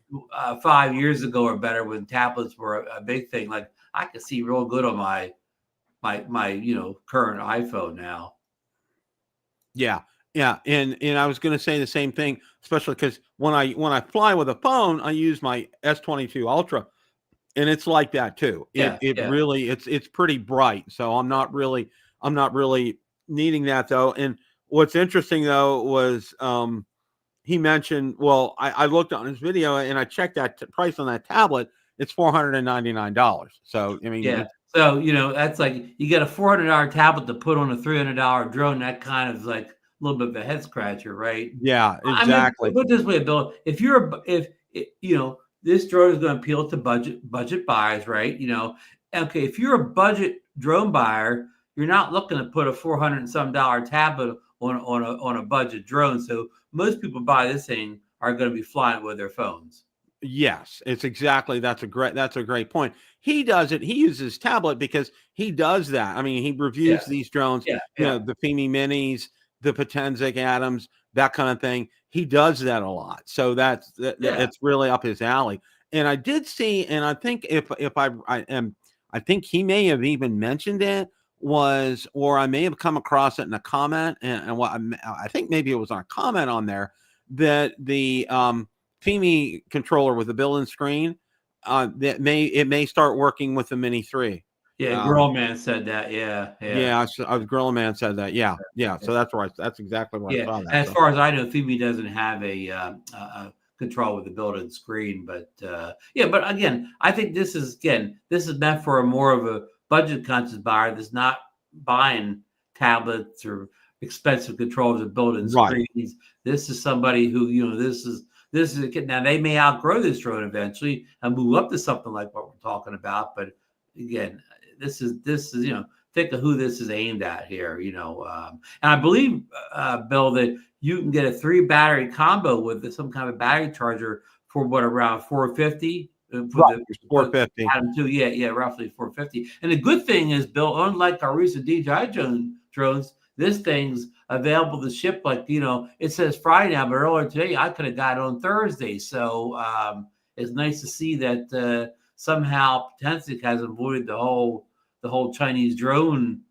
5 years ago or better when tablets were a big thing. Like I can see real good on my current iPhone now. Yeah. And I was going to say the same thing, especially because when I fly with a phone, I use my S22 Ultra, and it's like that too. Really, it's pretty bright. So I'm not really needing that though. And what's interesting though was he mentioned, well, I looked on his video and I checked that price on that tablet. It's $499. So I mean, Yeah. So that's like you get a $400 tablet to put on a $300 drone. That kind of is like a little bit of a head scratcher, right? yeah, exactly. I mean, put it this way, Bill. If this drone is going to appeal to budget buyers, right? Okay, if you're a budget drone buyer, you're not looking to put a $400 and some tablet on a budget drone. So most people buy this thing are going to be flying with their phones. Yes, it's exactly. That's a great point. He does it. He uses tablet because he does that. I mean, he reviews these drones, the Fimi Minis, the Potenzic Atoms, that kind of thing. He does that a lot. So it's really up his alley. And I did see, and I think I think he may have even mentioned it or I may have come across it in a comment, and what I think maybe it was on a comment on there that the Fimi controller with the built-in screen it may start working with the Mini 3. Yeah, Grill Man said that. Yeah. Grill Man said that. Yeah. So that's exactly what I saw. That, as far as I know, Fimi doesn't have a control with the built-in screen, but but again, I think this is meant for more of a budget-conscious buyer that's not buying tablets or expensive controllers with built-in screens. This is somebody who this is a kid. Now they may outgrow this drone eventually and move up to something like what we're talking about, but again, this is think of who this is aimed at here, and I believe, Bill, that you can get a 3 battery combo with some kind of battery charger for around $450. $450. Atom 2, roughly $450. And the good thing is, Bill, unlike our recent DJI drones, this thing's available to ship. Like it says Friday now, but earlier today I could have got it on Thursday. So it's nice to see that somehow Potenzic has avoided the whole Chinese drone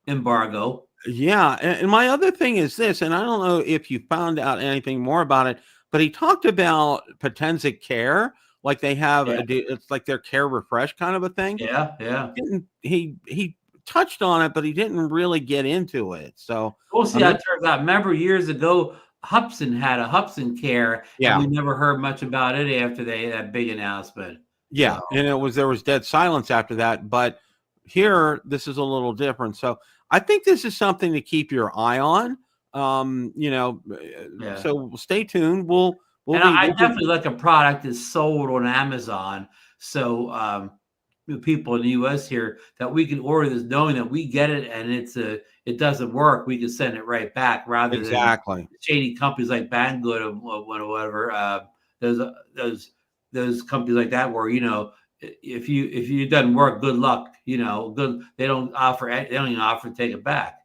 embargo. Yeah, and my other thing is this, and I don't know if you found out anything more about it, but he talked about Potenzic Care, like they have it's like their Care Refresh kind of a thing. Yeah. He touched on it, but he didn't really get into it. So we'll see how it turns out. Remember years ago, Hubsan had a Hubsan Care, and we never heard much about it after that big announcement. Yeah, and there was dead silence after that. But here, this is a little different. So I think this is something to keep your eye on. So stay tuned. I definitely like a product that's sold on Amazon. So people in the U.S. here that we can order this, knowing that we get it and it doesn't work, we can send it right back rather than shady companies like Banggood or whatever. Those companies like that where if it doesn't work, good luck. They don't even offer to take it back.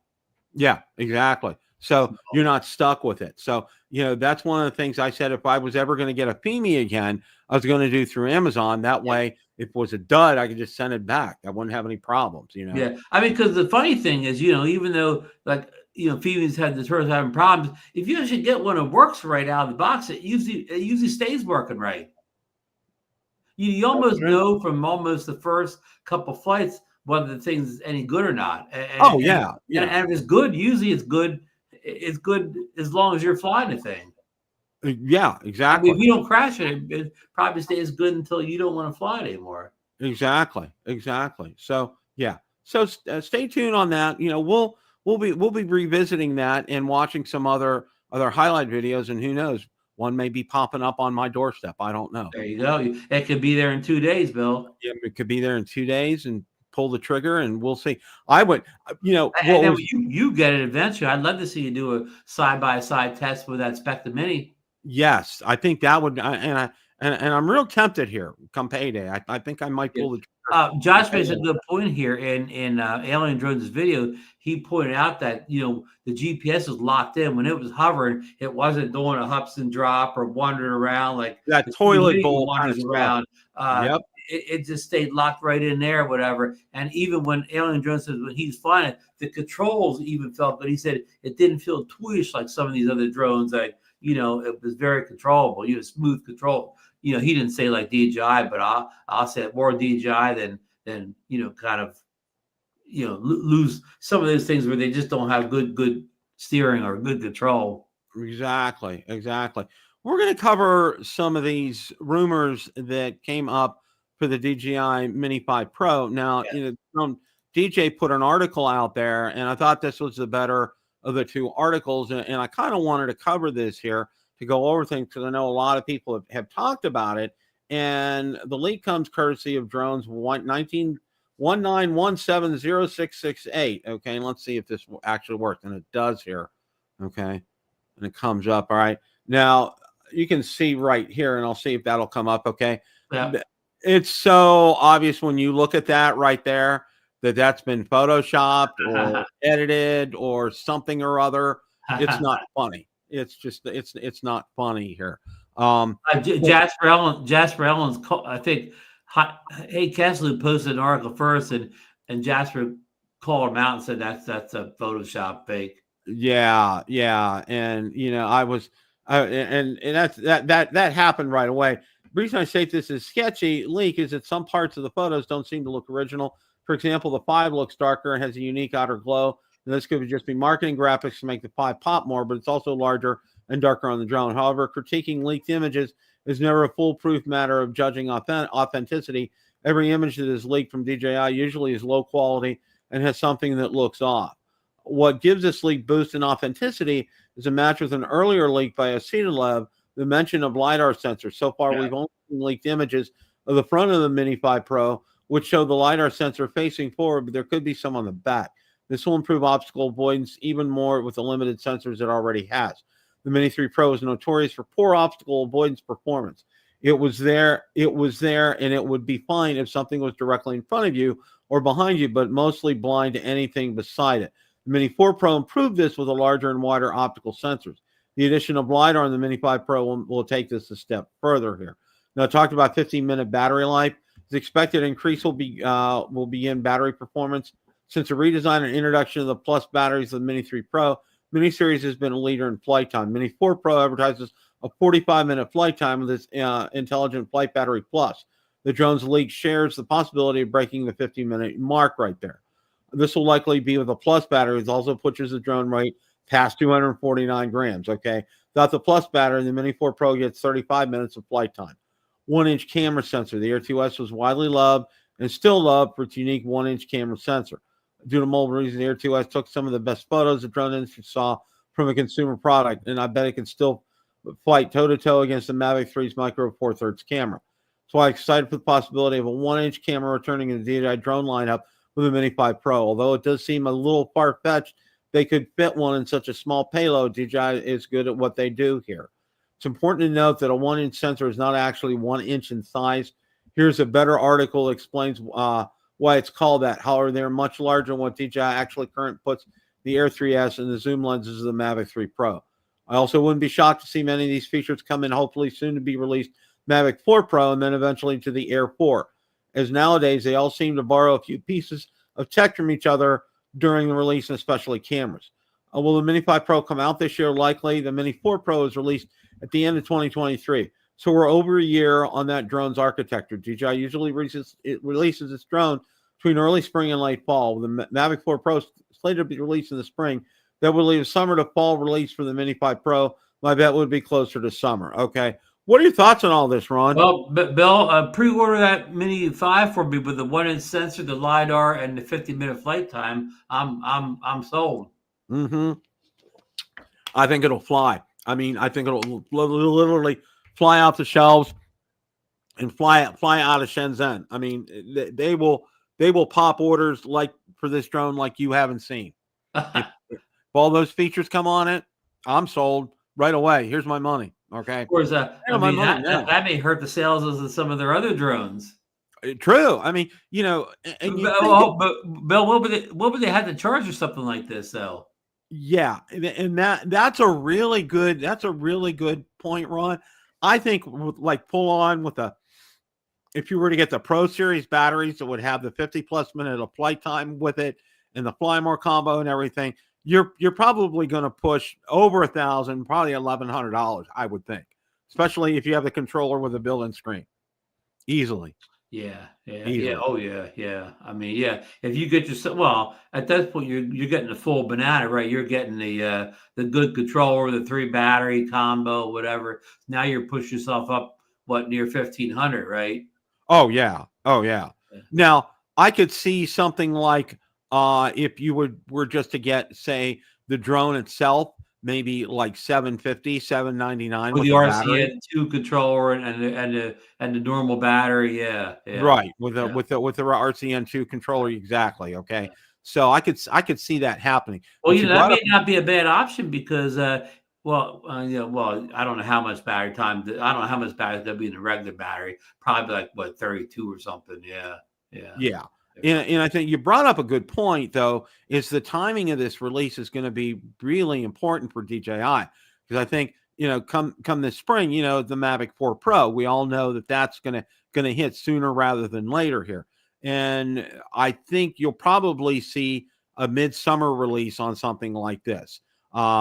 Yeah, exactly. So you're not stuck with it. So, that's one of the things I said, if I was ever going to get a Fimi again, I was going to do through Amazon. That way, if it was a dud, I could just send it back. I wouldn't have any problems, Yeah. I mean, because the funny thing is, even though Fimi's had the turns having problems, if you actually get one that works right out of the box, it usually stays working right. You almost know from almost the first couple flights whether the thing's any good or not. And if it's good, usually it's good. It's good as long as you're flying the thing. Yeah, exactly. I mean, if you don't crash it, it probably stays good until you don't want to fly it anymore. Exactly. So So stay tuned on that. We'll be revisiting that and watching some other highlight videos, and who knows, one may be popping up on my doorstep. I don't know. There you go. It could be there in 2 days, Bill. Yeah, it could be there in 2 days, and pull the trigger, and we'll see. I would, and you get it eventually. I'd love to see you do a side-by-side test with that Spectre Mini. Yes, I think that would, and I'm real tempted here come payday. I think I might pull the trigger. Josh makes a good point here in Alien Drones' video. He pointed out that the GPS was locked in when it was hovering. It wasn't doing a Hubsan drop or wandering around like that toilet bowl wanders around. Yep. It just stayed locked right in there, or whatever. And even when Alien Drones says when he's flying it, the controls even felt good. He said it didn't feel twitch like some of these other drones. Like it was very controllable. Smooth control. He didn't say like DJI, but I'll say more DJI than kind of lose some of those things where they just don't have good steering or good control. Exactly. We're going to cover some of these rumors that came up for the DJI Mini 5 Pro. Now, DJ put an article out there, and I thought this was the better of the two articles, and I kind of wanted to cover this here to go over things because I know a lot of people have talked about it, and the leak comes courtesy of drones 19170668. Okay, and let's see if this actually works, and it does here. Okay, and it comes up. All right, now you can see right here, and I'll see if that'll come up. Okay, yeah. It's so obvious when you look at that right there that that's been photoshopped or edited or something or other. It's not funny. It's just it's not funny here. Jasper Ellen's I think Hey Kessler posted an article first, and Jasper called him out and said that's a Photoshop fake. Yeah, and I was and that happened right away. The reason I say this is sketchy leak is that some parts of the photos don't seem to look original. For example, the 5 looks darker and has a unique outer glow. And this could just be marketing graphics to make the 5 pop more, but it's also larger and darker on the drone. However, critiquing leaked images is never a foolproof matter of judging authenticity. Every image that is leaked from DJI usually is low quality and has something that looks off. What gives this leak boost in authenticity is a match with an earlier leak by Acetalab, the mention of LiDAR sensors. So far, we've only seen leaked images of the front of the Mini 5 Pro, which show the LiDAR sensor facing forward, but there could be some on the back. This will improve obstacle avoidance even more with the limited sensors it already has. The Mini 3 Pro is notorious for poor obstacle avoidance performance. It was there, and it would be fine if something was directly in front of you or behind you, but mostly blind to anything beside it. The Mini 4 Pro improved this with a larger and wider optical sensors. The addition of LiDAR in the Mini 5 Pro will take this a step further here. Now, I talked about 15-minute battery life. The expected increase will begin battery performance. Since the redesign and introduction of the Plus batteries of the Mini 3 Pro, Mini Series has been a leader in flight time. Mini 4 Pro advertises a 45-minute flight time with its Intelligent Flight Battery Plus. The drone's leak shares the possibility of breaking the 50-minute mark right there. This will likely be with a Plus battery, which also pushes the drone rate past 249 grams. Okay, without the Plus battery, the Mini 4 Pro gets 35 minutes of flight time. 1-inch camera sensor. The Air 2S was widely loved and still loved for its unique 1-inch camera sensor. Due to multiple reasons, the Air 2S took some of the best photos the drone industry saw from a consumer product, and I bet it can still fight toe-to-toe against the Mavic 3's Micro Four Thirds camera. So I'm excited for the possibility of a 1-inch camera returning in the DJI drone lineup with the Mini 5 Pro. Although it does seem a little far-fetched, they could fit one in such a small payload. DJI is good at what they do here. It's important to note that a 1-inch sensor is not actually 1 inch in size. Here's a better article that explains why it's called that. However, they're much larger than what DJI actually currently puts the Air 3S and the zoom lenses of the Mavic 3 Pro. I also wouldn't be shocked to see many of these features come in hopefully soon to be released Mavic 4 Pro and then eventually to the Air 4. As nowadays, they all seem to borrow a few pieces of tech from each other during the release, and especially cameras. Will the Mini 5 Pro come out this year? Likely. The Mini 4 Pro is released at the end of 2023. So we're over a year on that drone's architecture. DJI usually releases its drone between early spring and late fall. With the Mavic 4 Pro slated to be released in the spring, that would leave a summer to fall release for the Mini 5 Pro. My bet would be closer to summer. Okay. What are your thoughts on all this, Ron? Well, Bill, pre-order that Mini 5 for me with the 1-inch sensor, the LiDAR, and the 50-minute flight time. I'm sold. Mm-hmm. I think it'll fly. I mean, I think it'll literally fly off the shelves and fly out of Shenzhen. I mean, they will pop orders like for this drone like you haven't seen. If all those features come on it, I'm sold right away. Here's my money. Okay. Of course, that may hurt the sales of some of their other drones. True. I mean, and but Bill, what would they have to charge or something like this though? Yeah, and that's a really good point, Ron. I think like full on with if you were to get the Pro Series batteries that would have the 50+ minute of flight time with it and the Fly More combo and everything, you're probably going to push over $1,000, probably $1,100, I would think, especially if you have the controller with a built-in screen, easily. Yeah, yeah, yeah. easily. Oh, yeah, yeah. I mean, yeah. If you get yourself, well, at that point, you're getting the full banana, right? You're getting the good controller, the 3 battery combo, whatever. Now you're pushing yourself up what near 1,500, right? Oh yeah. Oh yeah. Yeah. Now I could see something like if you were just to get, say, the drone itself, maybe like 750, 799 With with the a battery. RCN2 controller and the normal battery, yeah, yeah, Right, with yeah. the RCN2 controller, exactly. Okay. So I could see that happening. Well, But you that brought may up not be a bad option because, well, I don't know how much battery time. I don't know how much battery there'll be in the regular battery. Probably like what 32 or something. Yeah, yeah. Yeah. Different. And I think you brought up a good point, though, is the timing of this release is going to be really important for DJI, because I think, come this spring, the Mavic 4 Pro, we all know that that's going to hit sooner rather than later here. And I think you'll probably see a midsummer release on something like this. There's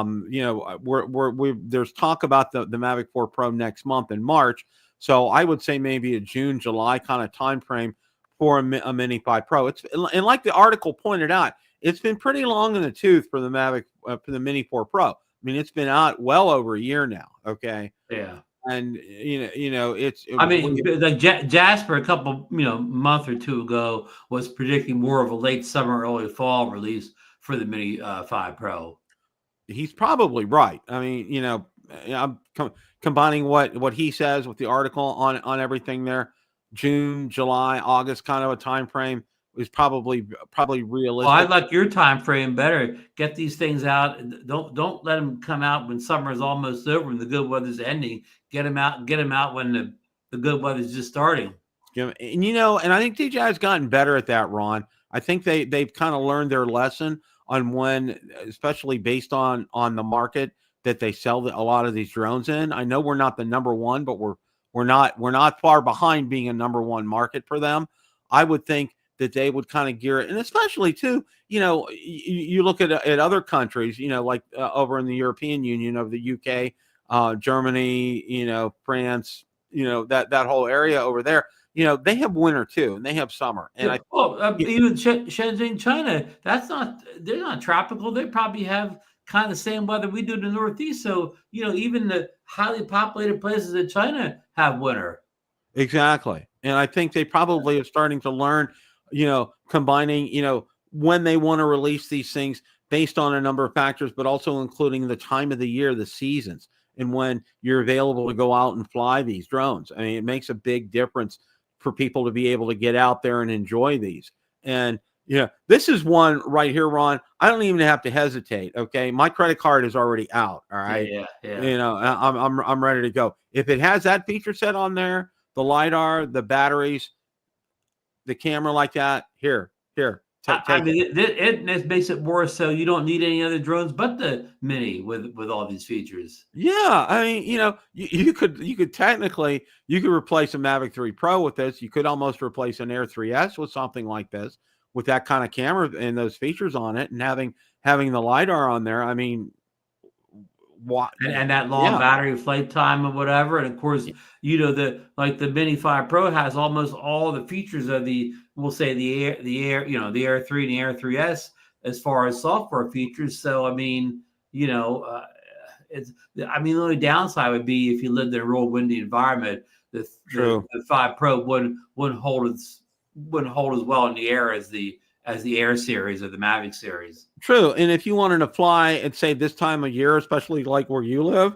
talk about the Mavic 4 Pro next month in March. So I would say maybe a June, July kind of time frame for a Mini 5 Pro. And like the article pointed out, it's been pretty long in the tooth for the Mavic, for the Mini 4 Pro. I mean, it's been out well over a year now. Okay, Yeah. and it's I mean, like Jasper a couple, month or two ago was predicting more of a late summer, early fall release for the Mini 5 Pro. he's probably right. I mean, I'm combining what he says with the article on everything there. June, July, August, kind of a time frame is probably Well, I realistic. like your time frame better. Get these things out. Don't let them come out when summer is almost over and the good weather's ending. Get them out. Get them out when the good weather's just starting. And and I think DJI has gotten better at that, Ron. I think they've kind of learned their lesson on when, especially based on the market that they sell a lot of these drones in. I know we're not the number one, but we're not far behind being a number one market for them. I would think that they would kind of gear it, and especially too, you look at other countries, like over in the European Union, of the UK, Germany, France, that whole area over there. They have winter too, and they have summer. And Yeah. Well, even Shenzhen, China, they're not tropical. They probably have kind of the same weather we do in the Northeast. So, even the highly populated places in China have winter. exactly. And I think they probably are starting to learn, combining, when they want to release these things based on a number of factors, but also including the time of the year, the seasons, and when you're available to go out and fly these drones. I mean, it makes a big difference for people to be able to get out there and enjoy these. And, this is one right here, Ron. I don't even have to hesitate. Okay. My credit card is already out. All right. Yeah, yeah. I'm ready to go. If it has that feature set on there, the LiDAR, the batteries, the camera like that, here, I take it. mean, it makes it worse. So you don't need any other drones but the Mini with all these features. Yeah, I mean, you could technically replace a Mavic 3 Pro with this. You could almost replace an Air 3S with something like this, with that kind of camera and those features on it, and having the LiDAR on there. I mean, what? And that long Yeah, battery flight time or whatever. And of course, the Mini 5 Pro has almost all the features of we'll say the Air 3 and the Air 3S as far as software features. So I mean, the only downside would be if you lived in a real windy environment, true. the 5 Pro wouldn't hold as well in the air as the Air series or the Mavic series. True. And if you wanted to fly at, say, this time of year, especially like where you live,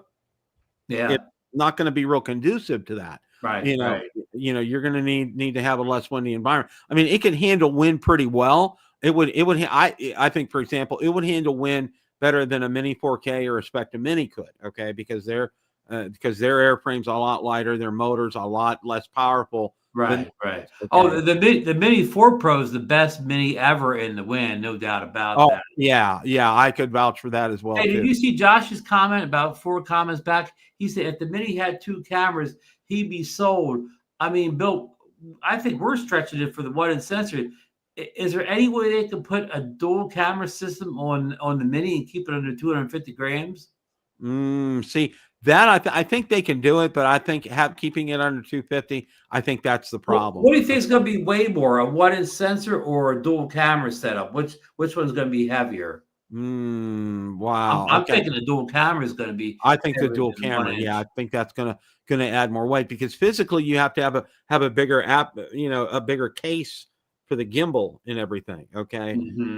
Yeah. it's not going to be real conducive to that. Right. Right. You're going to need to have a less windy environment. I mean, it can handle wind pretty well. I think, for example, it would handle wind better than a Mini 4K or a Spectrum Mini could. Okay. Because their airframe's a lot lighter. Their motor's a lot less powerful. Right. Right. Okay. Oh, the Mini 4 Pro is the best Mini ever in the wind. No doubt about that. Yeah. I could vouch for that as well. Hey, too. did you see Josh's comment about 4 comments back? He said if the Mini had 2 cameras, he'd be sold. I mean, Bill, I think we're stretching it for the one in sensor. Is there any way they could put a dual camera system on the Mini and keep it under 250 grams? See, That I think they can do it, but I think keeping it under 250, I think that's the problem. What do you think is going to be way more, a 1-inch sensor or a dual camera setup? Which one's going to be heavier? Wow. I'm Okay. thinking the dual camera is going to be. I think the dual camera. Yeah, I think that's gonna add more weight because physically you have to have a bigger a bigger case for the gimbal and everything. Okay.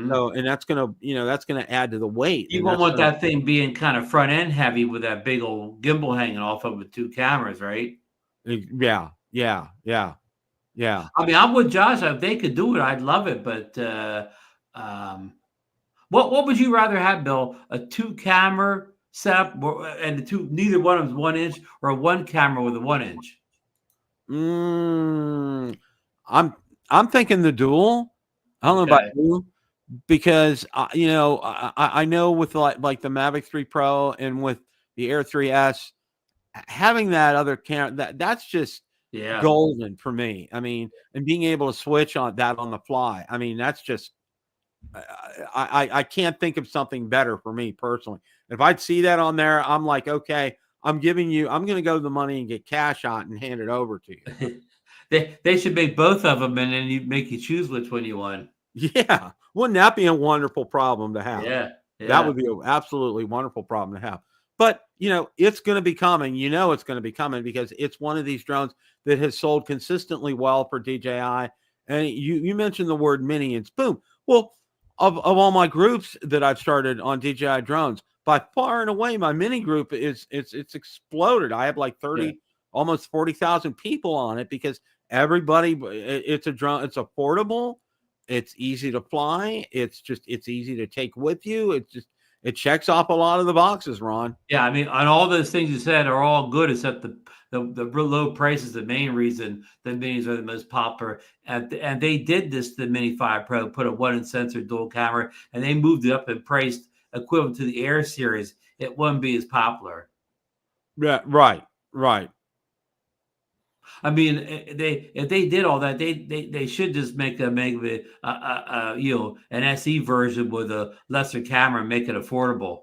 So, and that's gonna add to the weight. You won't want that thing being kind of front end heavy with that big old gimbal hanging off of it with 2 cameras, right? Yeah. I mean, I'm with Josh. If they could do it, I'd love it. But what would you rather have, Bill? A 2-camera setup, and neither one of them is 1 inch, or a 1 camera with a 1 inch? I'm thinking the dual. I don't know about you, because I know with like the Mavic 3 Pro and with the Air 3S, having that other camera, that's just golden for me. I mean, and being able to switch on that on the fly. I mean, that's just I can't think of something better for me personally. If I'd see that on there, I'm like, okay, I'm going to go to the money and get cash out and hand it over to you. They should make both of them, and then make you choose which one you want. Yeah. Wouldn't that be a wonderful problem to have? Yeah. That would be an absolutely wonderful problem to have. But, it's going to be coming. It's going to be coming because it's one of these drones that has sold consistently well for DJI. And you mentioned the word mini, and boom. Well, of all my groups that I've started on DJI drones, by far and away, my mini group it's exploded. I have like 30, almost 40,000 people on it because everybody, it's a drone. It's affordable. It's easy to fly. It's easy to take with you. It checks off a lot of the boxes, Ron. Yeah, I mean, on all those things you said are all good, except the low price is the main reason the minis are the most popular. And they did this, the Mini 5 Pro, put a 1-inch sensor, dual camera, and they moved it up in price equivalent to the Air series. It wouldn't be as popular. Yeah, right. I mean, if they did all that, they should just make an SE version with a lesser camera and make it affordable.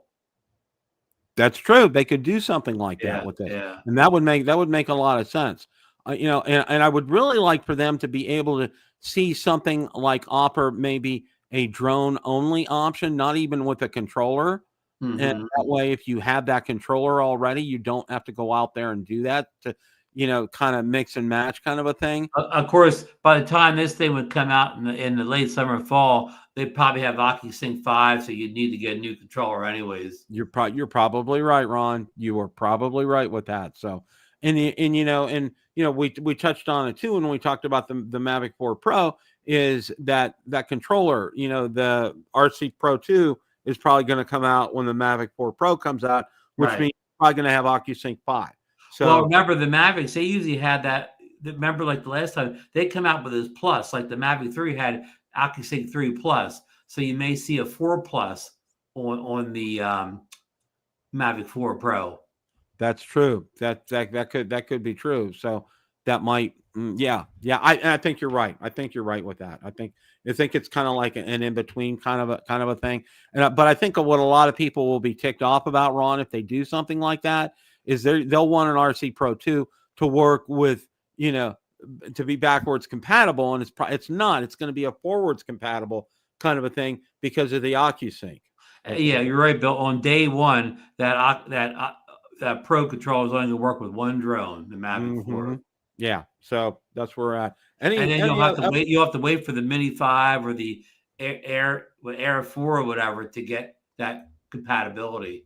That's true. They could do something like that with it, and that would make a lot of sense. And I would really like for them to be able to see something like offer maybe a drone only option, not even with a controller. And that way, if you have that controller already, you don't have to go out there and do that to, kind of mix and match kind of a thing. Of course, by the time this thing would come out in the late summer, fall, they'd probably have OcuSync 5, so you'd need to get a new controller anyways. You're probably right, Ron. You are probably right with that. So, we touched on it too when we talked about the Mavic 4 Pro, is that controller, the RC Pro 2 is probably going to come out when the Mavic 4 Pro comes out, which means probably going to have OcuSync 5. So, well, remember the Mavics, they usually had that. Remember, like the last time they come out with this plus, like the Mavic 3 had OcuSync 3 Plus. So you may see a 4 Plus on the Mavic 4 Pro. That's true. That could be true. So that might, I think you're right. I think you're right with that. I think it's kind of like an in between kind of a thing. But I think what a lot of people will be ticked off about, Ron, if they do something like that, is they'll want an RC Pro 2 to work with, to be backwards compatible, and it's not. It's going to be a forwards compatible kind of a thing because of the OcuSync. Yeah, you're right, Bill. On day one, that Pro controller is only going to work with one drone, the Mavic 4. Yeah, so that's where we're at. And then you'll have to wait. You'll have to wait for the Mini 5 or the Air 4 or whatever to get that compatibility.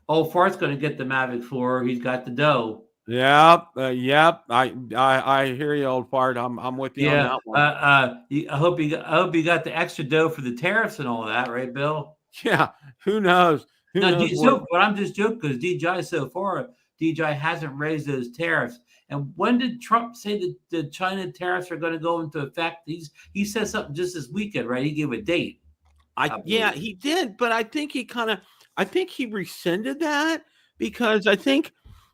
Old Fart's going to get the Mavic 4. He's got the dough. Yep. I hear you, Old Fart. I'm with you on that one. I hope you got the extra dough for the tariffs and all that, right, Bill? Yeah. Who knows? But I'm just joking because DJI so far, DJI hasn't raised those tariffs. And when did Trump say that the China tariffs are going to go into effect? He said something just this weekend, right? He gave a date. He did, but I think he rescinded that because I think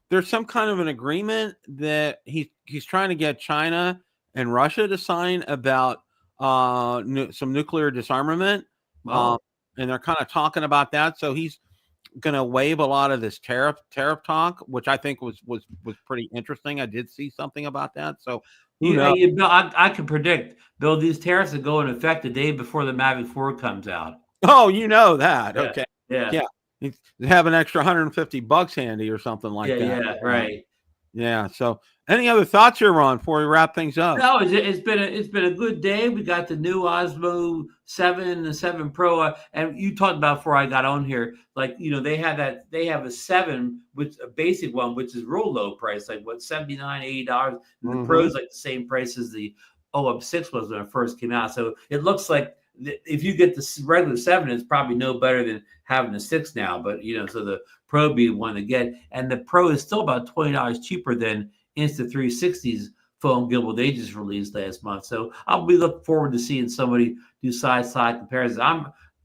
there's some kind of an agreement that he's trying to get China and Russia to sign about some nuclear disarmament. Wow. And they're kind of talking about that. So he's gonna waive a lot of this tariff talk, which I think was pretty interesting. I did see something about that. So who knows? Bill, I can predict, Bill, these tariffs will go into effect the day before the Mavic 4 comes out. Oh, you know that. Yeah, Okay. yeah. Yeah. Have an extra $150 handy or something like that. Yeah, right. Yeah. So any other thoughts here, Ron, before we wrap things up? No, it's been a good day. We got the new Osmo 7, the 7 Pro, and you talked about before I got on here, like, they have a 7, which a basic one, which is real low price, like what, $79, $80, and the Pro's like the same price as the OM6 was when it first came out. So it looks like if you get the regular 7, it's probably no better than having the 6 now. But so the Pro be one to get, and the Pro is still about $20 cheaper than Insta360's phone gimbal they just released last month. So I'll be looking forward to seeing somebody do side-side comparisons.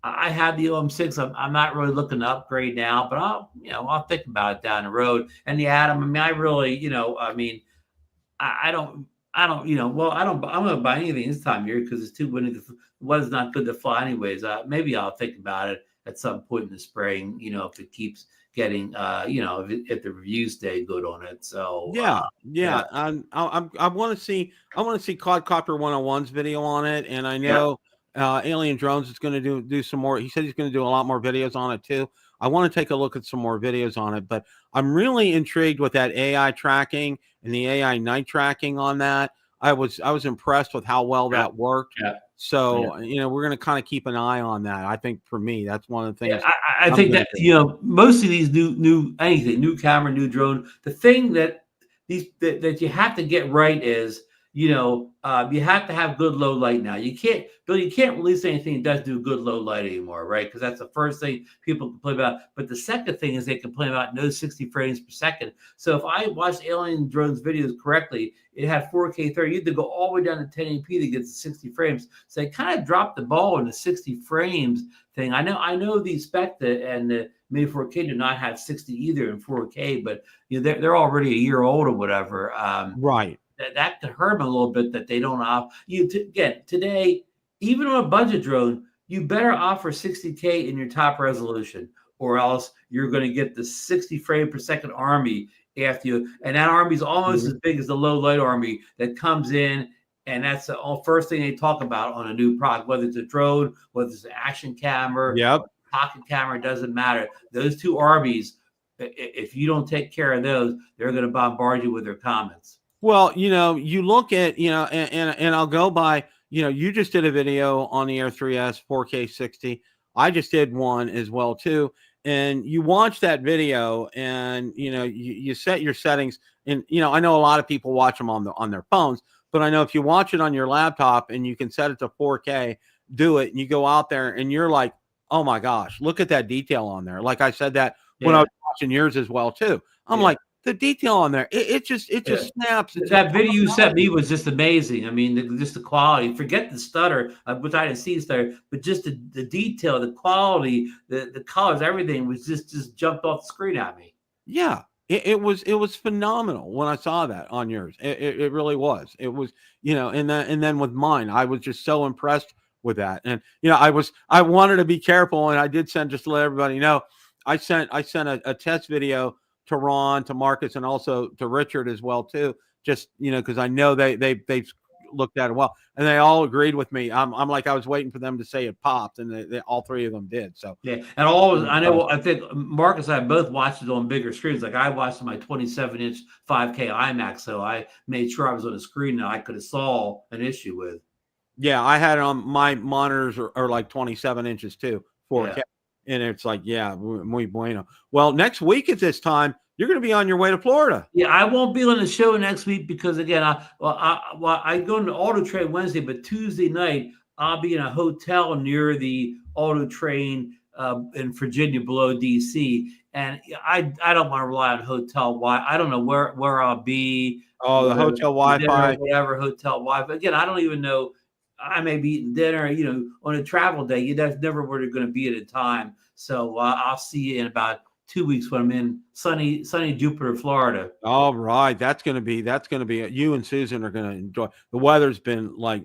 I have the OM6. I'm not really looking to upgrade now, but I'll think about it down the road. And the Atom, I mean, I really, I don't, I'm going to buy anything this time of year because it's too windy. The weather's not good to fly anyways. Maybe I'll think about it at some point in the spring, if it keeps getting, if the reviews stay good on it. So I want to see Quadcopter 101's video on it, and I know Alien Drones is going to do some more. He said he's going to do a lot more videos on it too. I want to take a look at some more videos on it, but I'm really intrigued with that AI tracking and the AI night tracking on that. I was impressed with how well that worked. Yeah. So, we're going to kind of keep an eye on that. I think for me, that's one of the things. Yeah, I think that, most of these new camera, new drone, the thing that you have to get right is, you have to have good low light now. You can't release anything that doesn't do good low light anymore, right? Because that's the first thing people complain about. But the second thing is they complain about no 60 frames per second. So if I watched Alien Drones videos correctly, it had 4K 30. You had to go all the way down to 1080p to get to 60 frames. So they kind of dropped the ball in the 60 frames thing. I know the Spectre and the Mini 4K do not have 60 either in 4K, but they're already a year old or whatever. Right. That could hurt them a little bit that they don't offer. Again, today, even on a budget drone, you better offer 60K in your top resolution, or else you're going to get the 60 frame per second army after you. And that army is almost as big as the low light army that comes in. And that's the first thing they talk about on a new product, whether it's a drone, whether it's an action camera, pocket camera, doesn't matter. Those two armies, if you don't take care of those, they're going to bombard you with their comments. Well, you look at, and I'll go by, you just did a video on the Air 3S 4K 60. I just did one as well too. And you watch that video and, you set your settings, and, I know a lot of people watch them on their phones, but I know if you watch it on your laptop and you can set it to 4K, do it, and you go out there and you're like, oh my gosh, look at that detail on there. Like I said that when I was watching yours as well too. I'm like, the detail on there, it just snaps. That video you sent me was just amazing. I mean, just the quality. Forget the stutter, which I didn't see stutter, but just the detail, the quality, the colors, everything was just jumped off the screen at me. Yeah, it was phenomenal when I saw that on yours. It really was. It was, and then with mine, I was just so impressed with that. And I wanted to be careful, and I did send, just to let everybody know, I sent a test video to Ron, to Marcus, and also to Richard as well too. Just because I know they've looked at it well, and they all agreed with me. I'm like, I was waiting for them to say it popped, and they all three of them did. So and I think Marcus and I both watched it on bigger screens. Like I watched my 27-inch 5K IMAX, so I made sure I was on a screen that I could have saw an issue with. Yeah, I had it on my monitors are like 27 inches too, 4K. And it's like, muy bueno. Well, next week at this time, you're going to be on your way to Florida. Yeah, I won't be on the show next week because, again, I go into Auto Train Wednesday, but Tuesday night I'll be in a hotel near the Auto Train in Virginia, below DC, and I don't want to rely on hotel Wi. I don't know where I'll be. Oh, the hotel Wi-Fi, whatever hotel Wi-Fi. Again, I don't even know. I may be eating dinner, on a travel day. That's never where they're going to be at a time. So I'll see you in about 2 weeks when I'm in sunny Jupiter, Florida. All right, that's going to be you and Susan are going to enjoy. The weather's been like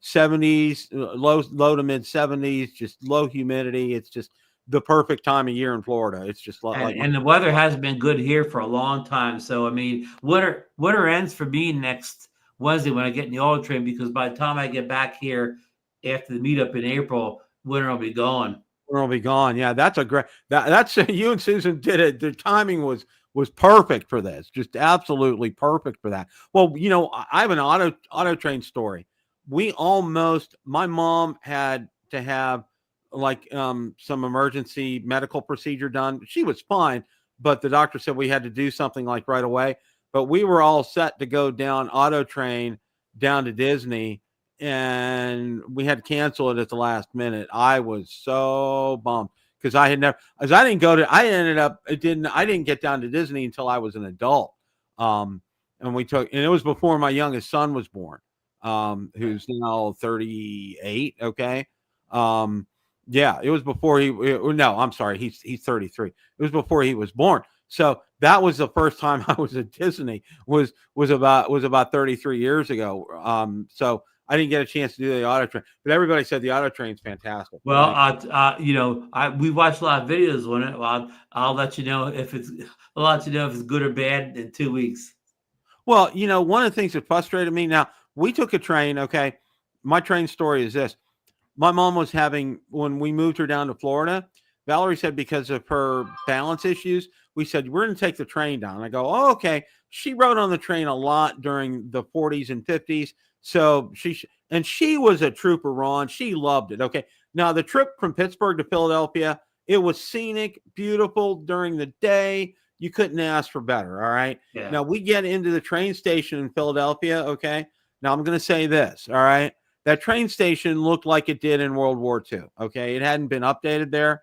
70s, low to mid 70s, just low humidity. It's just the perfect time of year in Florida. It's just and the weather hasn't been good here for a long time. So I mean, winter ends for me next Wednesday when I get in the auto train, because by the time I get back here after the meetup in April, winter will be gone. Winter will be gone. Yeah, that's a great. That's you and Susan did it. The timing was perfect for this. Just absolutely perfect for that. Well, you know, I have an auto train story. My mom had to have like some emergency medical procedure done. She was fine, but the doctor said we had to do something like right away. But we were all set to go down auto train down to Disney, and we had to cancel it at the last minute. I was so bummed because I didn't get down to Disney until I was an adult. And it was before my youngest son was born, who's now 38. Okay. Yeah, it was before I'm sorry. He's 33. It was before he was born. So that was the first time I was at Disney was about 33 years ago. So I didn't get a chance to do the auto train, but everybody said the auto train's fantastic. Well, we watched a lot of videos on it. Well, I'll let you know if it's good or bad in 2 weeks. Well, you know, one of the things that frustrated me. Now we took a train. Okay, my train story is this. My mom was when we moved her down to Florida, Valerie said because of her balance issues, we said, we're going to take the train down. And I go, oh, okay. She rode on the train a lot during the 40s and 50s. So she was a trooper, Ron. She loved it. Okay. Now the trip from Pittsburgh to Philadelphia, it was scenic, beautiful during the day. You couldn't ask for better. All right. Yeah. Now we get into the train station in Philadelphia. Okay. Now I'm going to say this. All right. That train station looked like it did in World War II. Okay. It hadn't been updated there.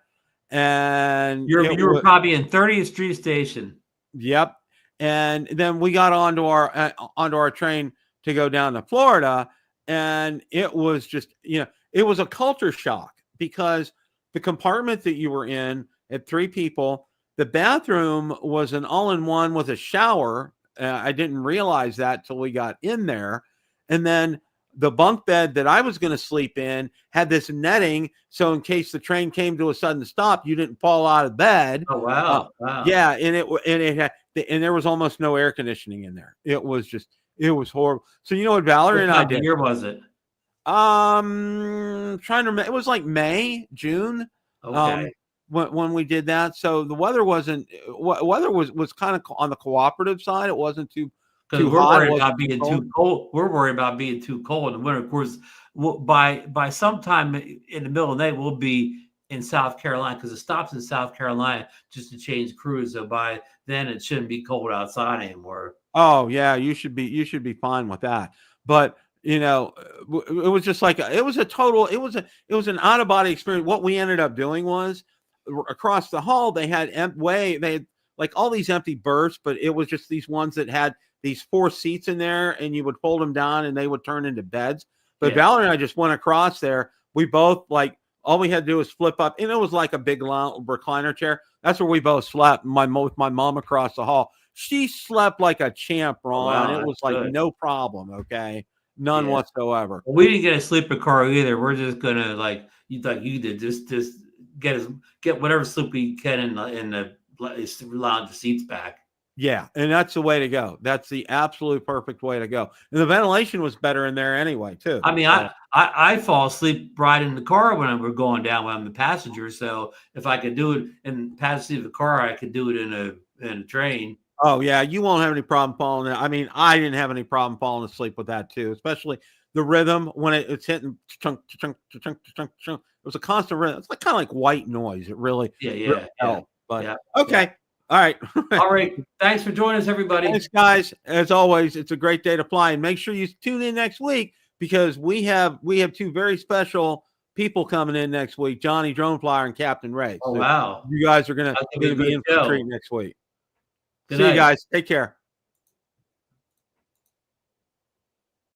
And you were probably in 30th Street Station. Yep. And then we got onto our train to go down to Florida. And it was just, it was a culture shock because the compartment that you were in had 3 people. The bathroom was an all-in-one with a shower. I didn't realize that till we got in there. And then the bunk bed that I was going to sleep in had this netting, so in case the train came to a sudden stop, you didn't fall out of bed. Oh wow! Wow. Yeah, and there was almost no air conditioning in there. It was horrible. So you know what Valerie and I did? What year was it? Trying to remember. It was like May, June. Okay. When we did that, so the weather was kind of on the cooperative side. It wasn't too. Because we're worried about being too cold. We're worried about being too cold in the winter. Of course, by sometime in the middle of the night, we'll be in South Carolina because it stops in South Carolina just to change crews. So by then, it shouldn't be cold outside anymore. Oh yeah, you should be fine with that. But it was just like it was an out of body experience. What we ended up doing was across the hall they had like all these empty berths, but it was just these ones that had these 4 seats in there, and you would fold them down and they would turn into beds. But Valerie and I just went across there. We both all we had to do was flip up, and it was like a big recliner chair. That's where we both slept. My mom across the hall. She slept like a champ, Ron. Wow, it was like good. No problem. Okay. None whatsoever. Well, we didn't get a sleeper car either. We're just going to you did just get whatever sleep we can in the lounge seats back. Yeah, and that's the way to go. That's the absolute perfect way to go. And the ventilation was better in there anyway, too. I mean, I fall asleep right in the car when we're going down when I'm the passenger. So if I could do it in the passenger seat of the car, I could do it in a train. Oh yeah, you won't have any problem falling. I mean, I didn't have any problem falling asleep with that too, especially the rhythm when it's hitting chunk, chunk, chunk, chunk, chunk. It was a constant rhythm. It's kind of like white noise. It really helped. But okay. Yeah. All right. All right. Thanks for joining us, everybody. Thanks, guys. As always, it's a great day to fly. And make sure you tune in next week because we have 2 very special people coming in next week, Johnny Drone Flyer and Captain Ray. Oh, wow. You guys are going to be in for a treat next week. See you guys. Take care.